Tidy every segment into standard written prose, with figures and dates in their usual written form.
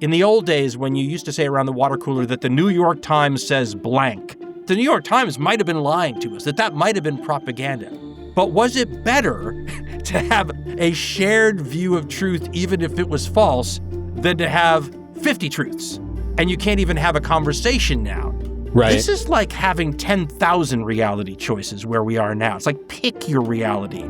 in the old days when you used to say around the water cooler that the New York Times says blank, the New York Times might have been lying to us, that might have been propaganda. But was it better to have a shared view of truth, even if it was false, than to have 50 truths? And you can't even have a conversation now. Right. This is like having 10,000 reality choices where we are now. It's like pick your reality.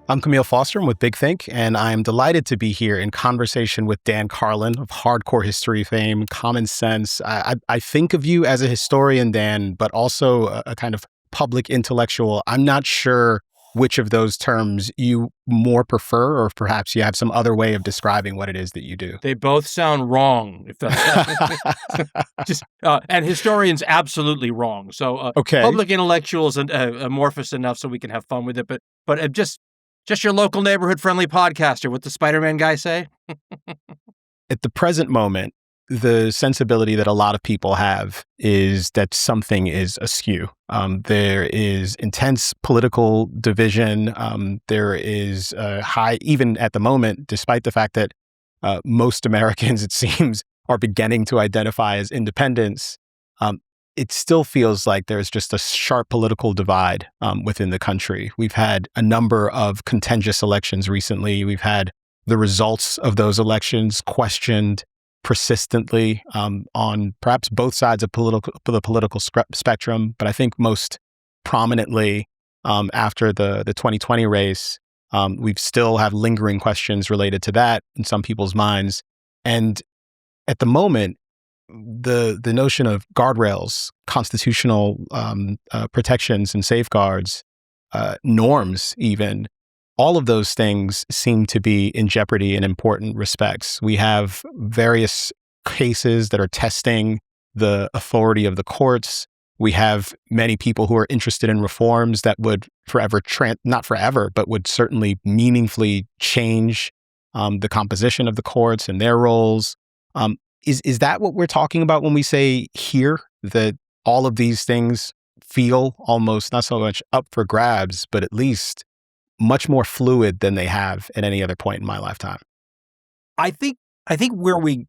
I'm Kmele Foster. I'm with Big Think, and I'm delighted to be here in conversation with Dan Carlin of hardcore history fame, Common Sense. I think of you as a historian, Dan, but also a kind of public intellectual. I'm not sure which of those terms you more prefer, or perhaps you have some other way of describing what it is that you do. They both sound wrong. If that's and historians absolutely wrong. So okay. Public intellectuals and amorphous enough so we can have fun with it, but just your local neighborhood friendly podcaster. What the Spider-Man guy say? At the present moment, the sensibility that a lot of people have is that something is askew. There is intense political division. There is high, even at the moment, despite the fact that most Americans, it seems, are beginning to identify as independents, it still feels like there's just a sharp political divide within the country. We've had a number of contentious elections recently. We've had the results of those elections questioned persistently on perhaps both sides of the political spectrum. But I think most prominently after the 2020 race, we still have lingering questions related to that in some people's minds. And at the moment, the notion of guardrails, constitutional protections and safeguards, norms even, all of those things seem to be in jeopardy in important respects. We have various cases that are testing the authority of the courts. We have many people who are interested in reforms that would not forever, but would certainly meaningfully change the composition of the courts and their roles. Is that what we're talking about when we say here, that all of these things feel almost not so much up for grabs, but at least much more fluid than they have at any other point in my lifetime? I think where we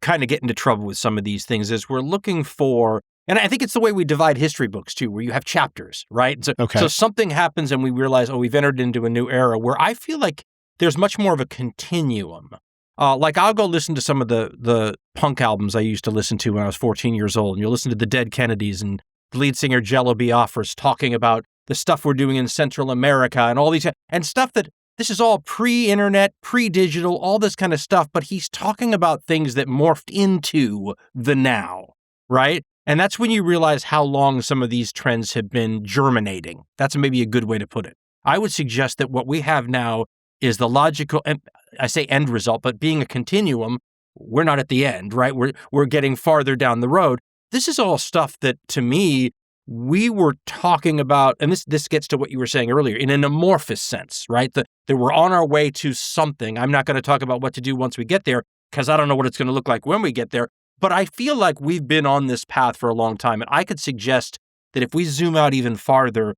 kind of get into trouble with some of these things is we're looking for, and I think it's the way we divide history books too, where you have chapters, right? So something happens and we realize, we've entered into a new era, where I feel like there's much more of a continuum. Like I'll go listen to some of the punk albums I used to listen to when I was 14 years old, and you'll listen to the Dead Kennedys and the lead singer Jello Biafra's talking about the stuff we're doing in Central America and all these, and stuff that this is all pre-internet, pre-digital, all this kind of stuff, but he's talking about things that morphed into the now, right? And that's when you realize how long some of these trends have been germinating. That's maybe a good way to put it. I would suggest that what we have now is the logical, and I say end result, but being a continuum, we're not at the end, right? We're getting farther down the road. This is all stuff that, to me, we were talking about, and this gets to what you were saying earlier, in an amorphous sense, right? That we're on our way to something. I'm not going to talk about what to do once we get there, because I don't know what it's going to look like when we get there. But I feel like we've been on this path for a long time. And I could suggest that if we zoom out even farther,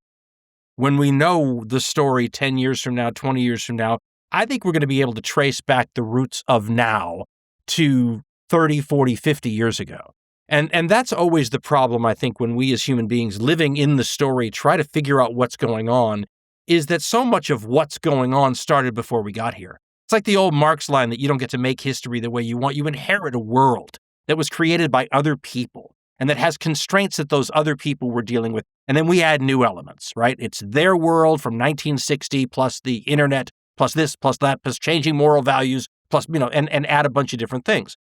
when we know the story 10 years from now, 20 years from now, I think we're going to be able to trace back the roots of now to 30, 40, 50 years ago. And that's always the problem, I think, when we as human beings living in the story try to figure out what's going on, is that so much of what's going on started before we got here. It's like the old Marx line that you don't get to make history the way you want. You inherit a world that was created by other people and that has constraints that those other people were dealing with. And then we add new elements, right? It's their world from 1960 plus the internet, plus this, plus that, plus changing moral values, plus, and add a bunch of different things.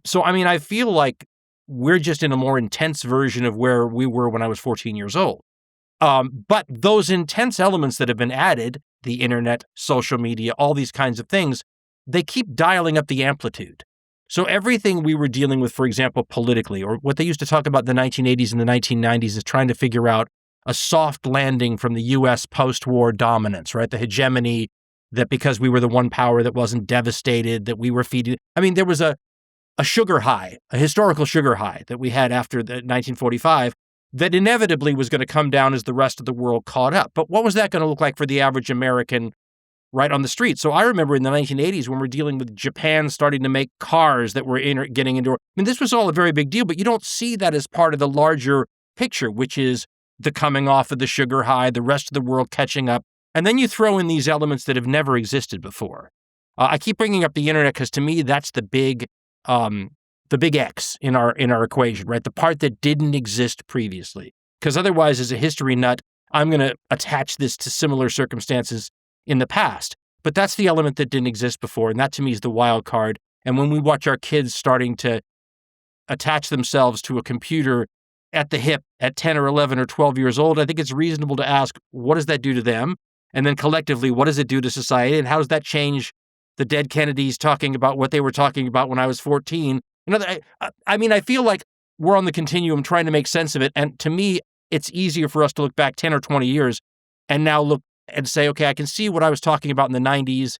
So, I feel like we're just in a more intense version of where we were when I was 14 years old. But those intense elements that have been added, the internet, social media, all these kinds of things, they keep dialing up the amplitude. So everything we were dealing with, for example, politically, or what they used to talk about in the 1980s and the 1990s is trying to figure out a soft landing from the U.S. post-war dominance, right? The hegemony that because we were the one power that wasn't devastated, that we were feeding. There was a sugar high, a historical sugar high that we had after the 1945, that inevitably was going to come down as the rest of the world caught up. But what was that going to look like for the average American right on the street? So I remember in the 1980s when we're dealing with Japan starting to make cars that were getting into, this was all a very big deal, but you don't see that as part of the larger picture, which is the coming off of the sugar high, the rest of the world catching up. And then you throw in these elements that have never existed before. I keep bringing up the internet because to me, that's the big X in our equation, right? The part that didn't exist previously. Because otherwise, as a history nut, I'm going to attach this to similar circumstances in the past. But that's the element that didn't exist before, and that to me is the wild card. And when we watch our kids starting to attach themselves to a computer at the hip at 10 or 11 or 12 years old, I think it's reasonable to ask, what does that do to them? And then collectively, what does it do to society? And how does that change the dead Kennedys talking about what they were talking about when I was 14? I feel like we're on the continuum trying to make sense of it. And to me, it's easier for us to look back 10 or 20 years and now look and say, okay, I can see what I was talking about in the 90s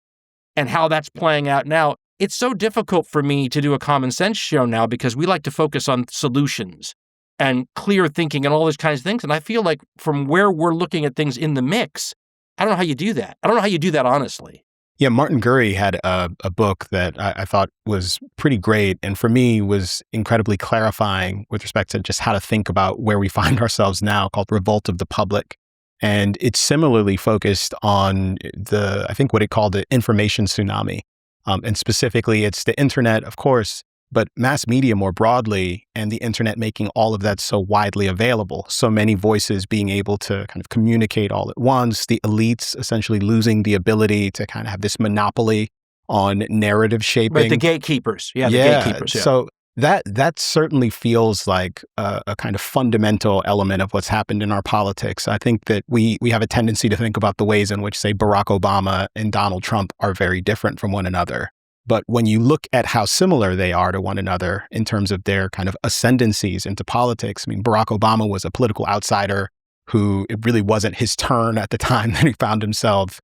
and how that's playing out now. It's so difficult for me to do a common sense show now because we like to focus on solutions and clear thinking and all those kinds of things. And I feel like from where we're looking at things in the mix, I don't know how you do that. I don't know how you do that, honestly. Yeah, Martin Gurry had a book that I thought was pretty great, and for me was incredibly clarifying with respect to just how to think about where we find ourselves now, called Revolt of the Public. And it's similarly focused on I think what it called the information tsunami. And specifically, it's the internet, of course, but mass media more broadly, and the internet making all of that so widely available. So many voices being able to kind of communicate all at once, the elites essentially losing the ability to kind of have this monopoly on narrative shaping. Right, the gatekeepers. Yeah, the gatekeepers. Yeah. So that certainly feels like a kind of fundamental element of what's happened in our politics. I think that we have a tendency to think about the ways in which, say, Barack Obama and Donald Trump are very different from one another. But when you look at how similar they are to one another in terms of their kind of ascendancies into politics, Barack Obama was a political outsider who it really wasn't his turn at the time that he found himself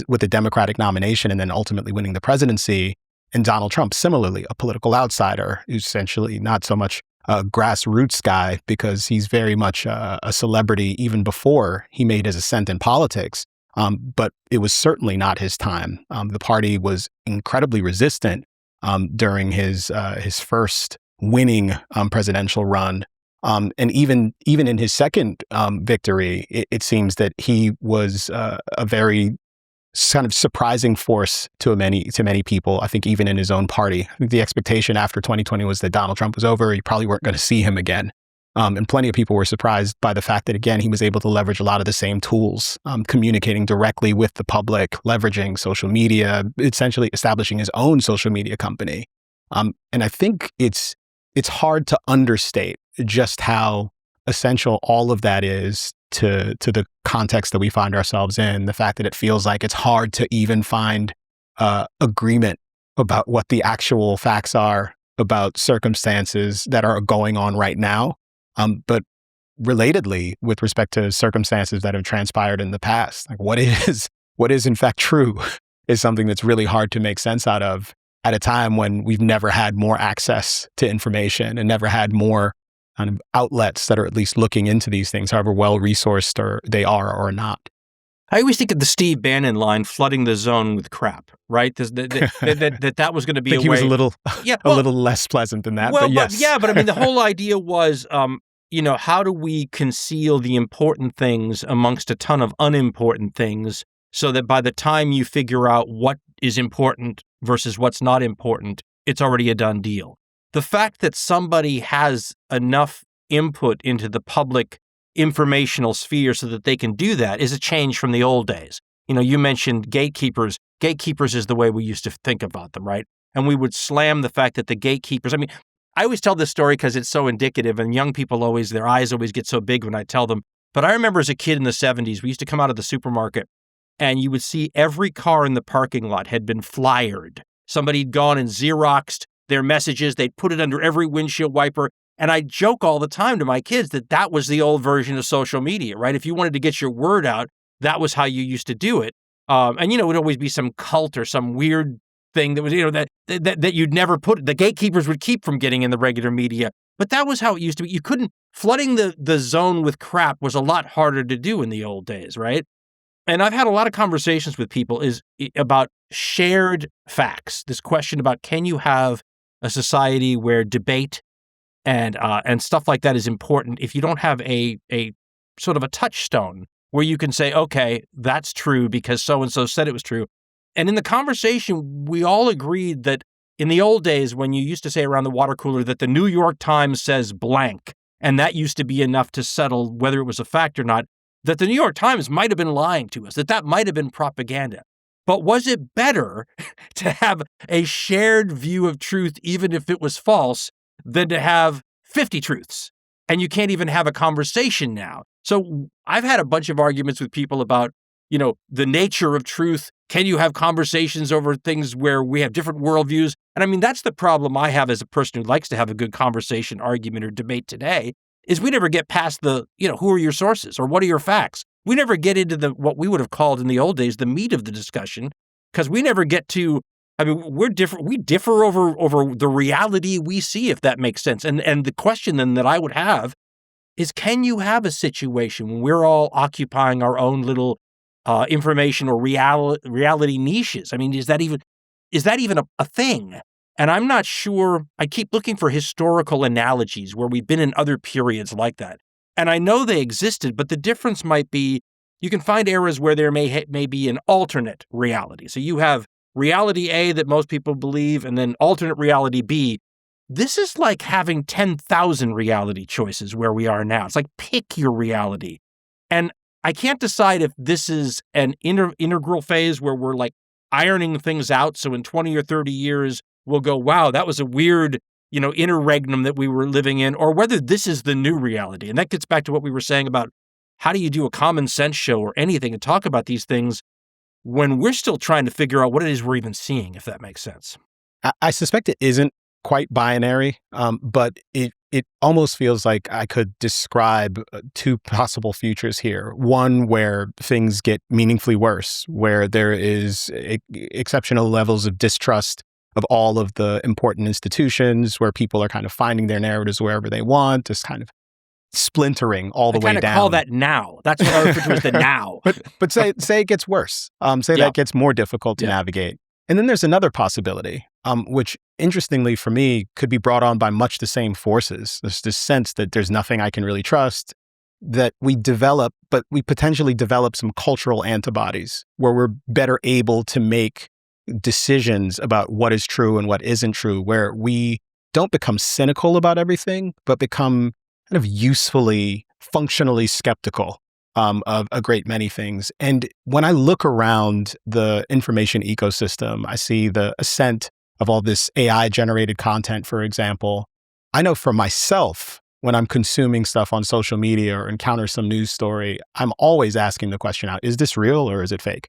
with the Democratic nomination and then ultimately winning the presidency. And Donald Trump, similarly, a political outsider who's essentially not so much a grassroots guy because he's very much a celebrity even before he made his ascent in politics. But it was certainly not his time. The party was incredibly resistant during his first winning presidential run. And even in his second victory, it seems that he was a very kind of surprising force to many people, I think even in his own party. I think the expectation after 2020 was that Donald Trump was over. You probably weren't going to see him again. And plenty of people were surprised by the fact that, again, he was able to leverage a lot of the same tools, communicating directly with the public, leveraging social media, essentially establishing his own social media company. And I think it's hard to understate just how essential all of that is to the context that we find ourselves in. The fact that it feels like it's hard to even find agreement about what the actual facts are about circumstances that are going on right now. But relatedly, with respect to circumstances that have transpired in the past, like what is in fact true is something that's really hard to make sense out of at a time when we've never had more access to information and never had more kind of outlets that are at least looking into these things, however well-resourced or they are or not. I always think of the Steve Bannon line, flooding the zone with crap, right? That was going to be I think he was a little less pleasant than that, but yes. But the whole idea was, how do we conceal the important things amongst a ton of unimportant things so that by the time you figure out what is important versus what's not important, it's already a done deal. The fact that somebody has enough input into the public informational sphere so that they can do that is a change from the old days. You mentioned gatekeepers. Gatekeepers is the way we used to think about them, right? And we would slam the fact that the gatekeepers, I always tell this story because it's so indicative, and young people their eyes always get so big when I tell them. But I remember as a kid in the 70s, we used to come out of the supermarket and you would see every car in the parking lot had been flyered. Somebody had gone and Xeroxed their messages. They'd put it under every windshield wiper. And I joke all the time to my kids that was the old version of social media, right? If you wanted to get your word out, that was how you used to do it. And it would always be some cult or some weird thing that was, that you'd never put, the gatekeepers would keep from getting in the regular media. But that was how it used to be. You couldn't, flooding the zone with crap was a lot harder to do in the old days, right? And I've had a lot of conversations with people about shared facts. This question about, can you have a society where debate and stuff like that is important if you don't have a sort of a touchstone where you can say, okay, that's true because so-and-so said it was true. And in the conversation, we all agreed that in the old days, when you used to say around the water cooler that the New York Times says blank, and that used to be enough to settle whether it was a fact or not, that the New York Times might have been lying to us, that might have been propaganda. But was it better to have a shared view of truth, even if it was false, than to have 50 truths? And you can't even have a conversation now. So I've had a bunch of arguments with people about, the nature of truth. Can you have conversations over things where we have different worldviews? And I mean, that's the problem I have as a person who likes to have a good conversation, argument, or debate today, is we never get past the, who are your sources or what are your facts? We never get into what we would have called in the old days, the meat of the discussion, because we never get to, we're different. We differ over the reality we see, if that makes sense. And the question then that I would have is, can you have a situation when we're all occupying our own little information or reality niches? I mean, is that even a thing? And I'm not sure. I keep looking for historical analogies where we've been in other periods like that. And I know they existed, but the difference might be you can find eras where there may be an alternate reality. So you have reality A that most people believe, and then alternate reality B. This is like having 10,000 reality choices where we are now. It's like, pick your reality. And I can't decide if this is an integral phase where we're like ironing things out. So in 20 or 30 years, we'll go, wow, that was a weird, interregnum that we were living in, or whether this is the new reality. And that gets back to what we were saying about how do you do a common sense show or anything and talk about these things when we're still trying to figure out what it is we're even seeing, if that makes sense. I suspect it isn't quite binary, but it almost feels like I could describe two possible futures here. One where things get meaningfully worse, where there is exceptional levels of distrust of all of the important institutions, where people are kind of finding their narratives wherever they want, just kind of splintering all the way down. I call that now. That's what I refer to as the now. But say it gets worse. That gets more difficult to navigate. And then there's another possibility, which interestingly for me could be brought on by much the same forces. There's this sense that there's nothing I can really trust, that we potentially develop some cultural antibodies where we're better able to make decisions about what is true and what isn't true, where we don't become cynical about everything, but become kind of usefully, functionally skeptical of a great many things. And when I look around the information ecosystem, I see the ascent of all this AI-generated content, for example. I know for myself, when I'm consuming stuff on social media or encounter some news story, I'm always asking the question out, is this real or is it fake?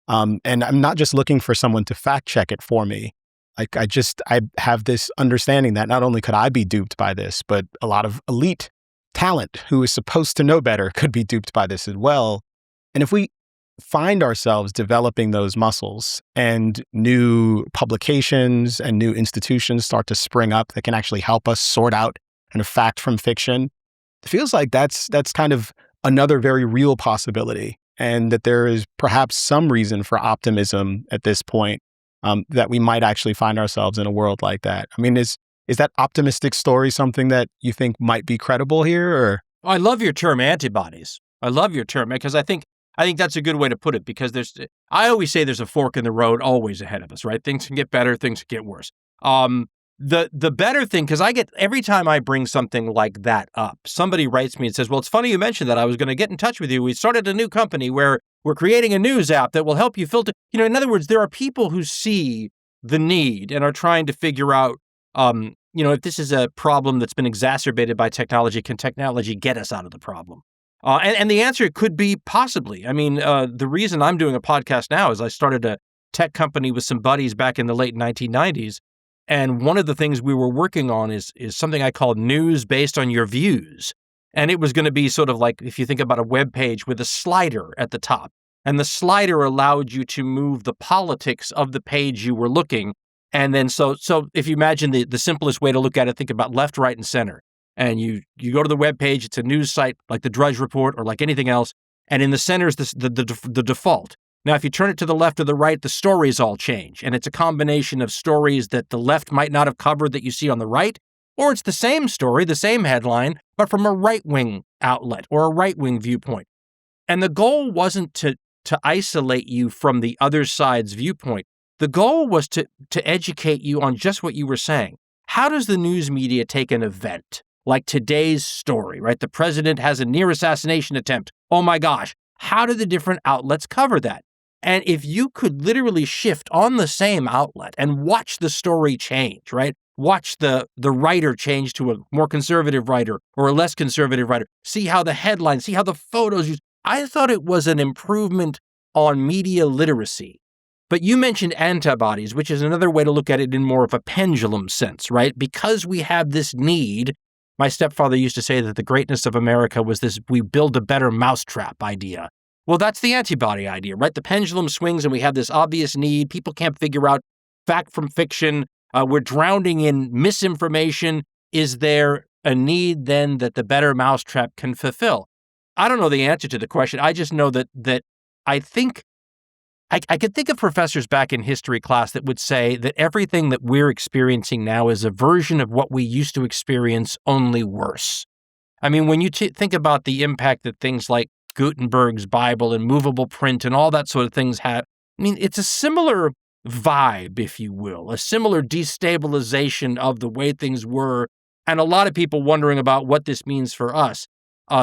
And I'm not just looking for someone to fact check it for me. Like I have this understanding that not only could I be duped by this, but a lot of elite talent who is supposed to know better could be duped by this as well. And if we find ourselves developing those muscles and new publications and new institutions start to spring up that can actually help us sort out kind of fact from fiction, it feels like that's kind of another very real possibility. And that there is perhaps some reason for optimism at this point, that we might actually find ourselves in a world like that. I mean, is that optimistic story something that you think might be credible here? Or I love your term antibodies. I love your term because I think that's a good way to put it, because I always say there's a fork in the road always ahead of us, right? Things can get better, things can get worse. The better thing, because every time I bring something like that up, somebody writes me and says, well, it's funny you mentioned that. I was going to get in touch with you. We started a new company where we're creating a news app that will help you filter. In other words, there are people who see the need and are trying to figure out, if this is a problem that's been exacerbated by technology, can technology get us out of the problem? And the answer could be possibly. I mean, the reason I'm doing a podcast now is I started a tech company with some buddies back in the late 1990s. And one of the things we were working on is something I called news based on your views. And it was going to be sort of like, if you think about a web page with a slider at the top, and the slider allowed you to move the politics of the page you were looking. And then so if you imagine the simplest way to look at it, think about left, right, and center. And you go to the webpage, it's a news site like the Drudge Report or like anything else, and in the center is the default. Now, if you turn it to the left or the right, the stories all change, and it's a combination of stories that the left might not have covered that you see on the right, or it's the same story, the same headline, but from a right-wing outlet or a right-wing viewpoint. And the goal wasn't to isolate you from the other side's viewpoint. The goal was to educate you on just what you were saying. How does the news media take an event like today's story, right? The president has a near assassination attempt. Oh my gosh. How do the different outlets cover that? And if you could literally shift on the same outlet and watch the story change, right? Watch the writer change to a more conservative writer or a less conservative writer. See how the headlines, see how the photos use. I thought it was an improvement on media literacy. But you mentioned antibodies, which is another way to look at it in more of a pendulum sense, right? Because we have this need. My stepfather used to say that the greatness of America was this, we build a better mousetrap idea. Well, that's the antibody idea, right? The pendulum swings and we have this obvious need. People can't figure out fact from fiction. We're drowning in misinformation. Is there a need then that the better mousetrap can fulfill? I don't know the answer to the question. I just know that I think I could think of professors back in history class that would say that everything that we're experiencing now is a version of what we used to experience, only worse. I mean, when you think about the impact that things like Gutenberg's Bible and movable print and all that sort of things have, I mean, it's a similar vibe, if you will, a similar destabilization of the way things were, and a lot of people wondering about what this means for us.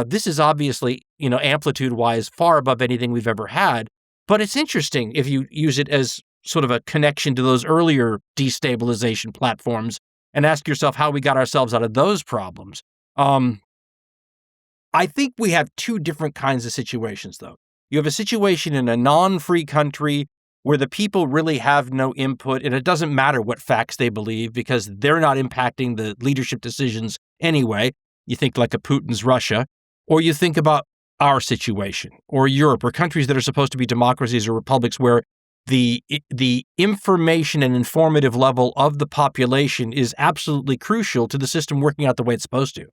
This is obviously, amplitude-wise, far above anything we've ever had, but it's interesting if you use it as sort of a connection to those earlier destabilization platforms and ask yourself how we got ourselves out of those problems. I think we have two different kinds of situations, though. You have a situation in a non-free country where the people really have no input, and it doesn't matter what facts they believe because they're not impacting the leadership decisions anyway. You think like a Putin's Russia, or you think about our situation, or Europe, or countries that are supposed to be democracies or republics where the information and informative level of the population is absolutely crucial to the system working out the way it's supposed to.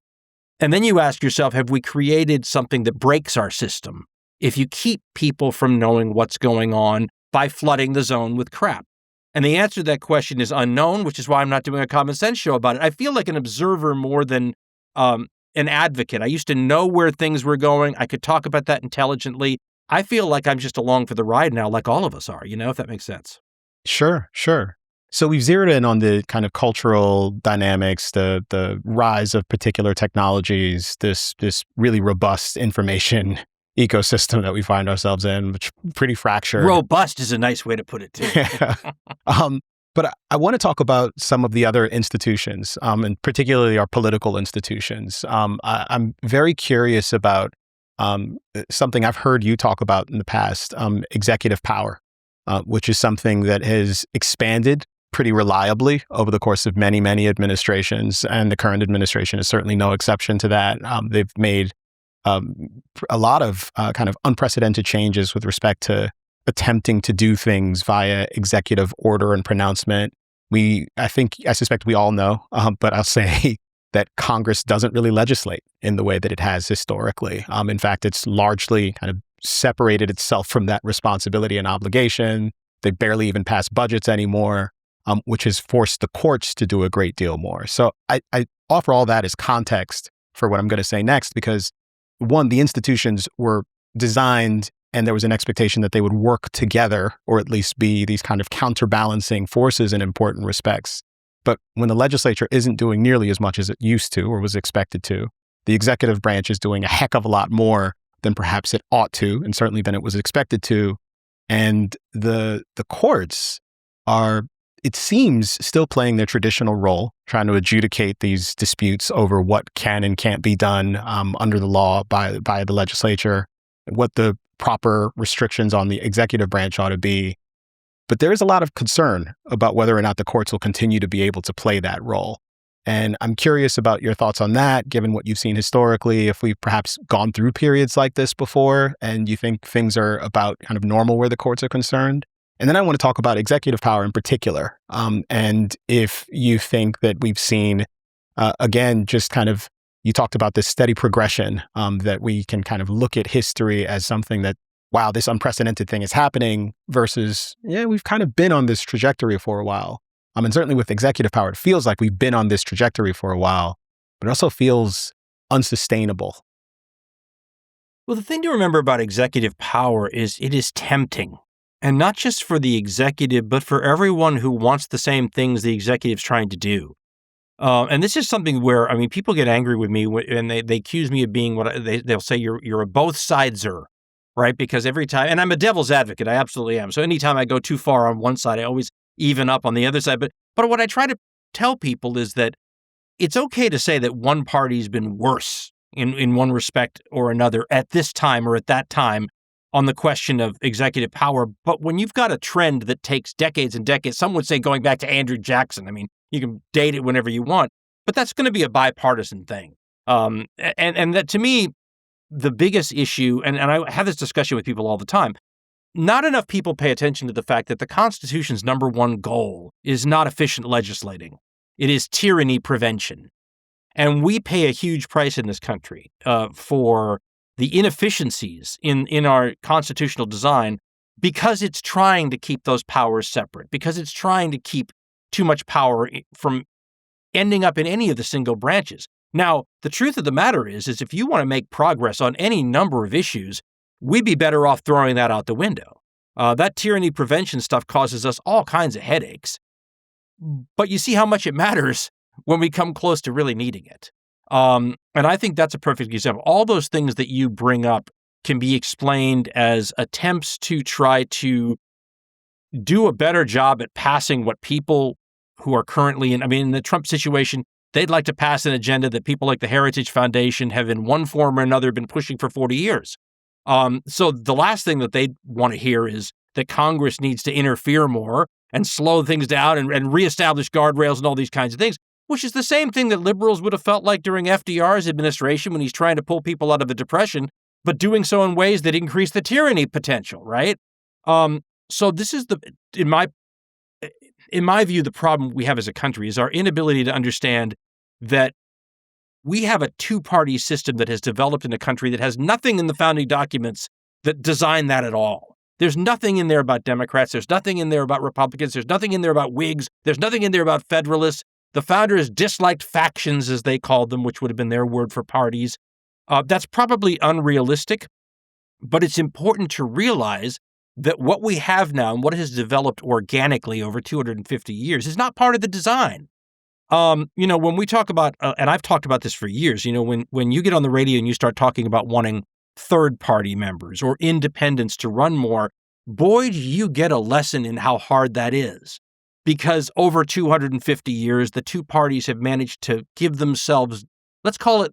And then you ask yourself, have we created something that breaks our system if you keep people from knowing what's going on by flooding the zone with crap? And the answer to that question is unknown, which is why I'm not doing a common sense show about it. I feel like an observer more than an advocate. I used to know where things were going. I could talk about that intelligently. I feel like I'm just along for the ride now, like all of us are, if that makes sense. Sure. So we've zeroed in on the kind of cultural dynamics, the rise of particular technologies, this really robust information ecosystem that we find ourselves in, which is pretty fractured. Robust is a nice way to put it, too. Yeah. But I want to talk about some of the other institutions, and particularly our political institutions. I'm very curious about something I've heard you talk about in the past, executive power, which is something that has expanded pretty reliably over the course of many, many administrations, and the current administration is certainly no exception to that. They've made a lot of kind of unprecedented changes with respect to attempting to do things via executive order and pronouncement. I suspect we all know, but I'll say that Congress doesn't really legislate in the way that it has historically. In fact, it's largely kind of separated itself from that responsibility and obligation. They barely even pass budgets anymore, which has forced the courts to do a great deal more. So I offer all that as context for what I'm going to say next, because one, the institutions were designed and there was an expectation that they would work together, or at least be these kind of counterbalancing forces in important respects. But when the legislature isn't doing nearly as much as it used to or was expected to, the executive branch is doing a heck of a lot more than perhaps it ought to, and certainly than it was expected to. And the courts are, it seems, still playing their traditional role, trying to adjudicate these disputes over what can and can't be done under the law by the legislature, what the proper restrictions on the executive branch ought to be. But there is a lot of concern about whether or not the courts will continue to be able to play that role. And I'm curious about your thoughts on that, given what you've seen historically, if we've perhaps gone through periods like this before, and you think things are about kind of normal where the courts are concerned. And then I want to talk about executive power in particular. And if you think that we've seen, again, just kind of You talked about this steady progression, that we can kind of look at history as something that, wow, this unprecedented thing is happening versus, yeah, we've kind of been on this trajectory for a while. And certainly with executive power, it feels like we've been on this trajectory for a while, but it also feels unsustainable. Well, the thing to remember about executive power is it is tempting. And not just for the executive, but for everyone who wants the same things the executive's trying to do. And this is something where, people get angry with me and they accuse me of being they'll say you're a both sideser, right? Because every time, and I'm a devil's advocate, I absolutely am. So anytime I go too far on one side, I always even up on the other side. But what I try to tell people is that it's okay to say that one party's been worse in one respect or another at this time or at that time on the question of executive power. But when you've got a trend that takes decades and decades, some would say going back to Andrew Jackson, you can date it whenever you want, but that's going to be a bipartisan thing. And that, to me, the biggest issue, and I have this discussion with people all the time, not enough people pay attention to the fact that the Constitution's number one goal is not efficient legislating. It is tyranny prevention. And we pay a huge price in this country for the inefficiencies in our constitutional design because it's trying to keep those powers separate, because it's trying to keep too much power from ending up in any of the single branches. Now, the truth of the matter is if you want to make progress on any number of issues, we'd be better off throwing that out the window. That tyranny prevention stuff causes us all kinds of headaches. But you see how much it matters when we come close to really needing it. And I think that's a perfect example. All those things that you bring up can be explained as attempts to try to do a better job at passing what people who are currently in the Trump situation, they'd like to pass an agenda that people like the Heritage Foundation have in one form or another been pushing for 40 years. So the last thing that they want to hear is that Congress needs to interfere more and slow things down and reestablish guardrails and all these kinds of things, which is the same thing that liberals would have felt like during FDR's administration when he's trying to pull people out of the Depression, but doing so in ways that increase the tyranny potential, right? So this is in my view, the problem we have as a country is our inability to understand that we have a two-party system that has developed in a country that has nothing in the founding documents that design that at all. There's nothing in there about Democrats. There's nothing in there about Republicans. There's nothing in there about Whigs. There's nothing in there about Federalists. The founders disliked factions, as they called them, which would have been their word for parties. That's probably unrealistic, but it's important to realize that what we have now and what has developed organically over 250 years is not part of the design. When we talk about, and I've talked about this for years, when you get on the radio and you start talking about wanting third-party members or independents to run more, boy, do you get a lesson in how hard that is. Because over 250 years, the two parties have managed to give themselves, let's call it,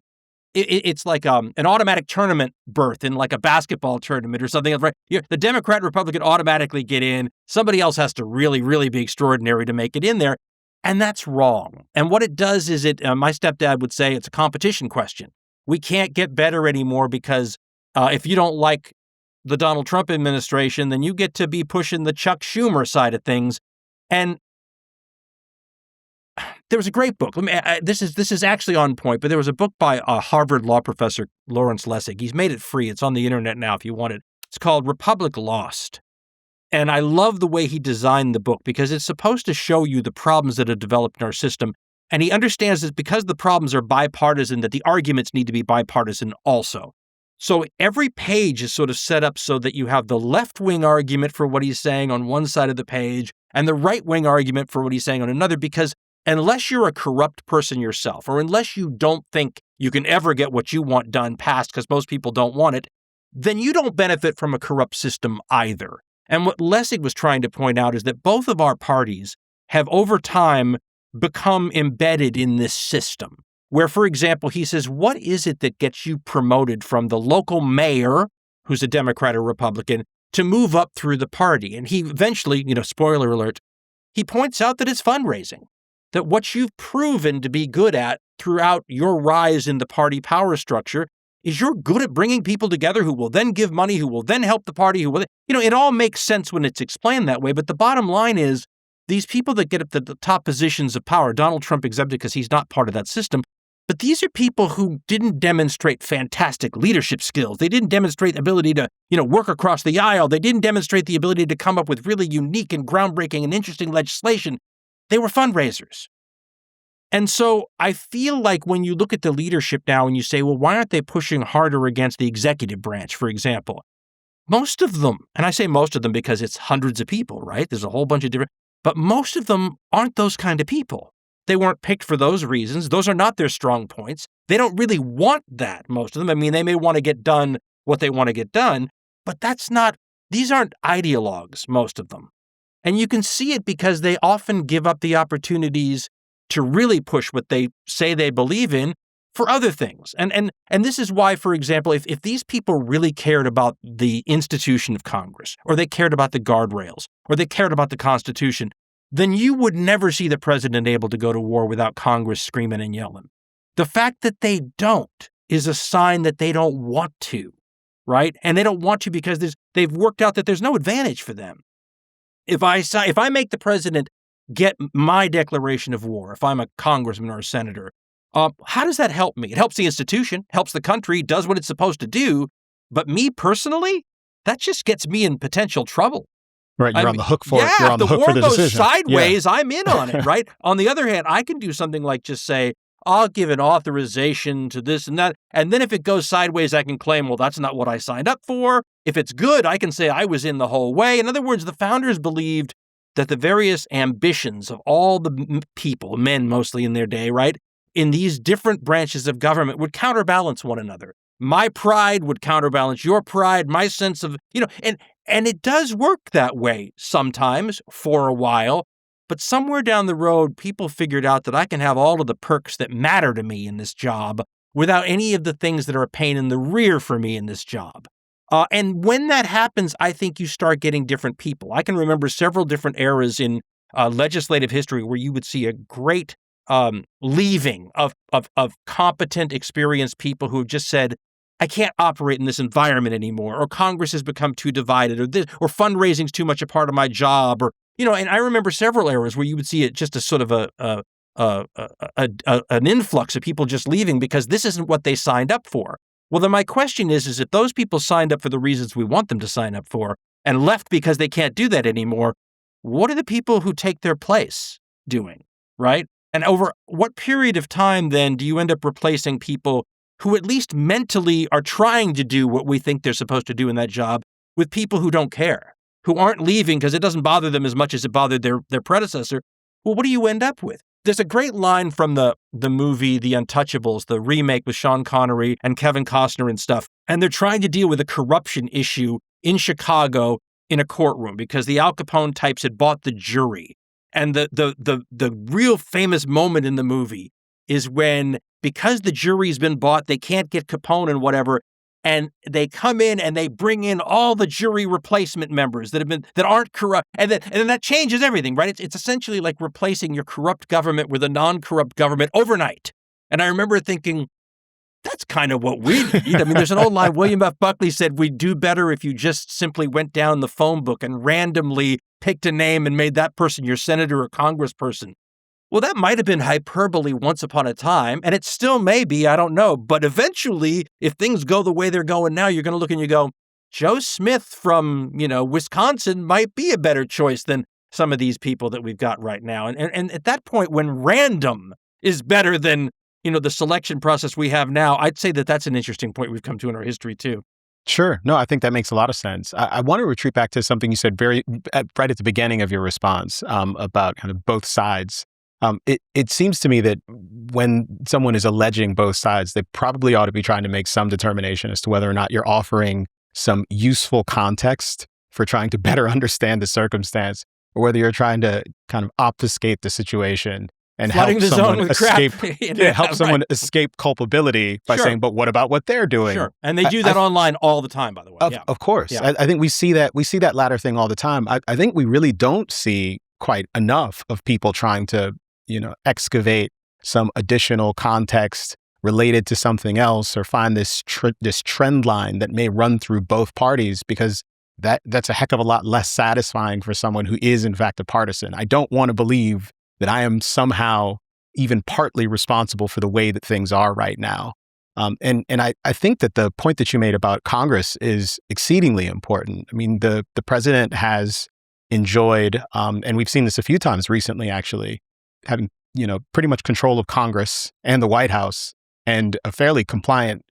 it's like an automatic tournament berth in like a basketball tournament or something else, right? The Democrat and Republican automatically get in. Somebody else has to really, really be extraordinary to make it in there. And that's wrong. And what it does is my stepdad would say it's a competition question. We can't get better anymore because if you don't like the Donald Trump administration, then you get to be pushing the Chuck Schumer side of things. And there was a great book. This is actually on point, but there was a book by a Harvard law professor, Lawrence Lessig. He's made it free. It's on the internet now if you want it. It's called Republic Lost. And I love the way he designed the book because it's supposed to show you the problems that have developed in our system. And he understands that because the problems are bipartisan, that the arguments need to be bipartisan also. So every page is sort of set up so that you have the left-wing argument for what he's saying on one side of the page and the right-wing argument for what he's saying on another, because unless you're a corrupt person yourself, or unless you don't think you can ever get what you want done passed because most people don't want it, then you don't benefit from a corrupt system either. And what Lessig was trying to point out is that both of our parties have over time become embedded in this system. Where, for example, he says, what is it that gets you promoted from the local mayor, who's a Democrat or Republican, to move up through the party? And he eventually, spoiler alert, he points out that it's fundraising. That what you've proven to be good at throughout your rise in the party power structure is you're good at bringing people together who will then give money, who will then help the party, it all makes sense when it's explained that way. But the bottom line is these people that get up to the top positions of power, Donald Trump exempted because he's not part of that system, But these are people who didn't demonstrate fantastic leadership skills. They didn't demonstrate the ability to, work across the aisle. They didn't demonstrate the ability to come up with really unique and groundbreaking and interesting legislation. They were fundraisers. And so I feel like when you look at the leadership now and you say, well, why aren't they pushing harder against the executive branch, for example? Most of them, and I say most of them because it's hundreds of people, right? There's a whole bunch of different, but most of them aren't those kind of people. They weren't picked for those reasons. Those are not their strong points. They don't really want that, most of them. I mean, they may want to get done what they want to get done, but these aren't ideologues, most of them. And you can see it because they often give up the opportunities to really push what they say they believe in for other things. And this is why, for example, if these people really cared about the institution of Congress, or they cared about the guardrails, or they cared about the Constitution, then you would never see the president able to go to war without Congress screaming and yelling. The fact that they don't is a sign that they don't want to, right? And they don't want to because they've worked out that there's no advantage for them. If I make the president get my declaration of war, if I'm a congressman or a senator, how does that help me? It helps the institution, helps the country, does what it's supposed to do. But me personally, that just gets me in potential trouble. Right, you're on the hook for it. You're on the hook for the decision. decision. If the war goes sideways, I'm in on it, right? On the other hand, I can do something like just say, I'll give an authorization to this and that. And then if it goes sideways, I can claim, well, that's not what I signed up for. If it's good, I can say I was in the whole way. In other words, the founders believed that the various ambitions of all the people, men mostly in their day, right, in these different branches of government would counterbalance one another. My pride would counterbalance your pride, my sense of, and it does work that way sometimes for a while. But somewhere down the road, people figured out that I can have all of the perks that matter to me in this job without any of the things that are a pain in the rear for me in this job. And when that happens, I think you start getting different people. I can remember several different eras in legislative history where you would see a great leaving of competent, experienced people who have just said, I can't operate in this environment anymore, or Congress has become too divided, or fundraising's too much a part of my job, or and I remember several eras where you would see it just a sort of an influx of people just leaving because this isn't what they signed up for. Well, then my question is if those people signed up for the reasons we want them to sign up for and left because they can't do that anymore, what are the people who take their place doing, right? And over what period of time then do you end up replacing people who at least mentally are trying to do what we think they're supposed to do in that job with people who don't care, who aren't leaving because it doesn't bother them as much as it bothered their predecessor? Well, what do you end up with? There's a great line from the movie The Untouchables, the remake with Sean Connery and Kevin Costner and stuff. And they're trying to deal with a corruption issue in Chicago in a courtroom because the Al Capone types had bought the jury. And the real famous moment in the movie is when, because the jury's been bought, they can't get Capone and whatever, and they come in and they bring in all the jury replacement members that aren't corrupt, and then that changes everything, right? It's essentially like replacing your corrupt government with a non-corrupt government overnight. And I remember thinking, that's kind of what we need. I mean, there's an old line, William F. Buckley said, we'd do better if you just simply went down the phone book and randomly picked a name and made that person your senator or congressperson. Well, that might have been hyperbole once upon a time, and it still may be, I don't know. But eventually, if things go the way they're going now, you're going to look and you go, Joe Smith from, Wisconsin might be a better choice than some of these people that we've got right now. And at that point, when random is better than, the selection process we have now, I'd say that that's an interesting point we've come to in our history too. Sure. No, I think that makes a lot of sense. I want to retreat back to something you said right at the beginning of your response about kind of both sides. It seems to me that when someone is alleging both sides, they probably ought to be trying to make some determination as to whether or not you're offering some useful context for trying to better understand the circumstance, or whether you're trying to kind of obfuscate the situation and help someone escape culpability by saying, but what about what they're doing? Sure. And they do that online all the time, by the way. Of course. Yeah. I think we see that latter thing all the time. I think we really don't see quite enough of people trying to, excavate some additional context related to something else, or find this trend line that may run through both parties, because that's a heck of a lot less satisfying for someone who is in fact a partisan. I don't want to believe that I am somehow even partly responsible for the way that things are right now. And I think that the point that you made about Congress is exceedingly important. I mean, the president has enjoyed, and we've seen this a few times recently, actually, having, pretty much control of Congress and the White House and a fairly compliant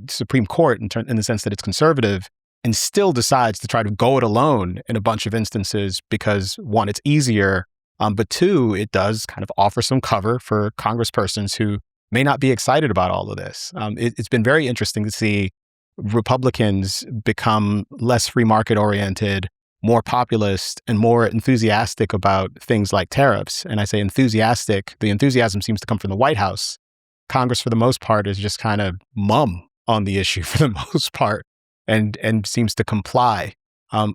Supreme Court in the sense that it's conservative, and still decides to try to go it alone in a bunch of instances because, one, it's easier, but two, it does kind of offer some cover for congresspersons who may not be excited about all of this. It's been very interesting to see Republicans become less free market oriented, more populist, and more enthusiastic about things like tariffs. And I say enthusiastic, the enthusiasm seems to come from the White House. Congress, for the most part, is just kind of mum on the issue for the most part, and seems to comply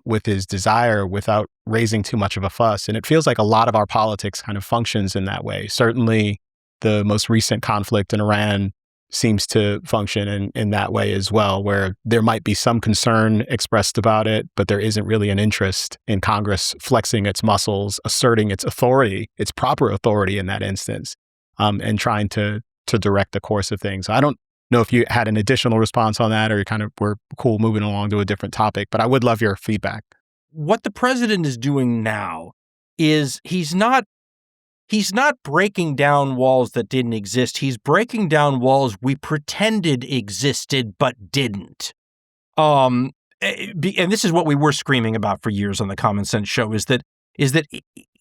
with his desire without raising too much of a fuss. And it feels like a lot of our politics kind of functions in that way. Certainly, the most recent conflict in Iran seems to function in that way as well, where there might be some concern expressed about it, but there isn't really an interest in Congress flexing its muscles, asserting its authority, its proper authority in that instance, and trying to direct the course of things. I don't know if you had an additional response on that, or you kind of were cool moving along to a different topic, but I would love your feedback. What the president is doing now is he's not breaking down walls that didn't exist. He's breaking down walls we pretended existed but didn't. And this is what we were screaming about for years on the Common Sense Show, is that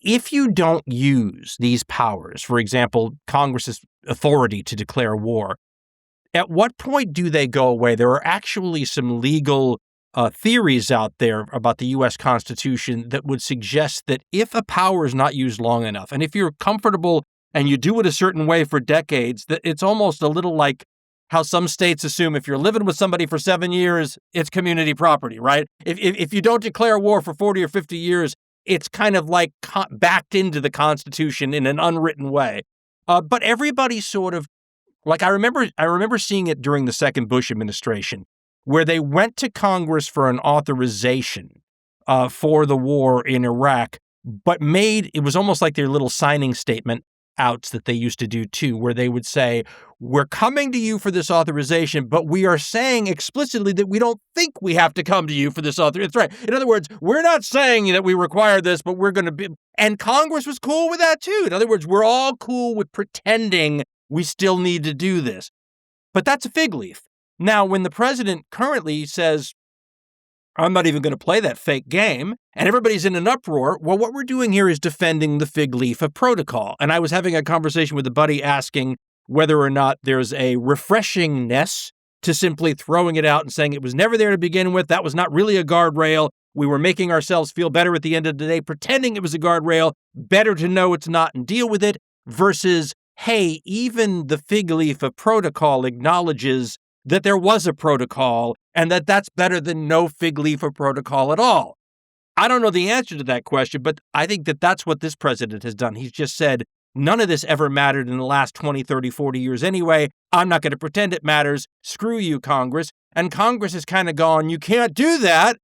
if you don't use these powers, for example, Congress's authority to declare war, at what point do they go away? There are actually some legal theories out there about the U.S. Constitution that would suggest that if a power is not used long enough, and if you're comfortable and you do it a certain way for decades, that it's almost a little like how some states assume if you're living with somebody for 7 years, it's community property, right? If you don't declare war for 40 or 50 years, it's kind of like backed into the Constitution in an unwritten way. But everybody sort of, like I remember seeing it during the second Bush administration, where they went to Congress for an authorization for the war in Iraq, but it was almost like their little signing statement outs that they used to do too, where they would say, we're coming to you for this authorization, but we are saying explicitly that we don't think we have to come to you for this authorization. That's right. In other words, we're not saying that we require this, but we're going to be, and Congress was cool with that too. In other words, we're all cool with pretending we still need to do this. But that's a fig leaf. Now, when the president currently says, I'm not even going to play that fake game, and everybody's in an uproar, well, what we're doing here is defending the fig leaf of protocol. And I was having a conversation with a buddy asking whether or not there's a refreshingness to simply throwing it out and saying it was never there to begin with. That was not really a guardrail. We were making ourselves feel better at the end of the day, pretending it was a guardrail. Better to know it's not and deal with it, versus, hey, even the fig leaf of protocol acknowledges that there was a protocol and that that's better than no fig leaf of protocol at all. I don't know the answer to that question, but I think that that's what this president has done. He's just said, none of this ever mattered in the last 20, 30, 40 years anyway. I'm not going to pretend it matters. Screw you, Congress. And Congress has kind of gone, you can't do that.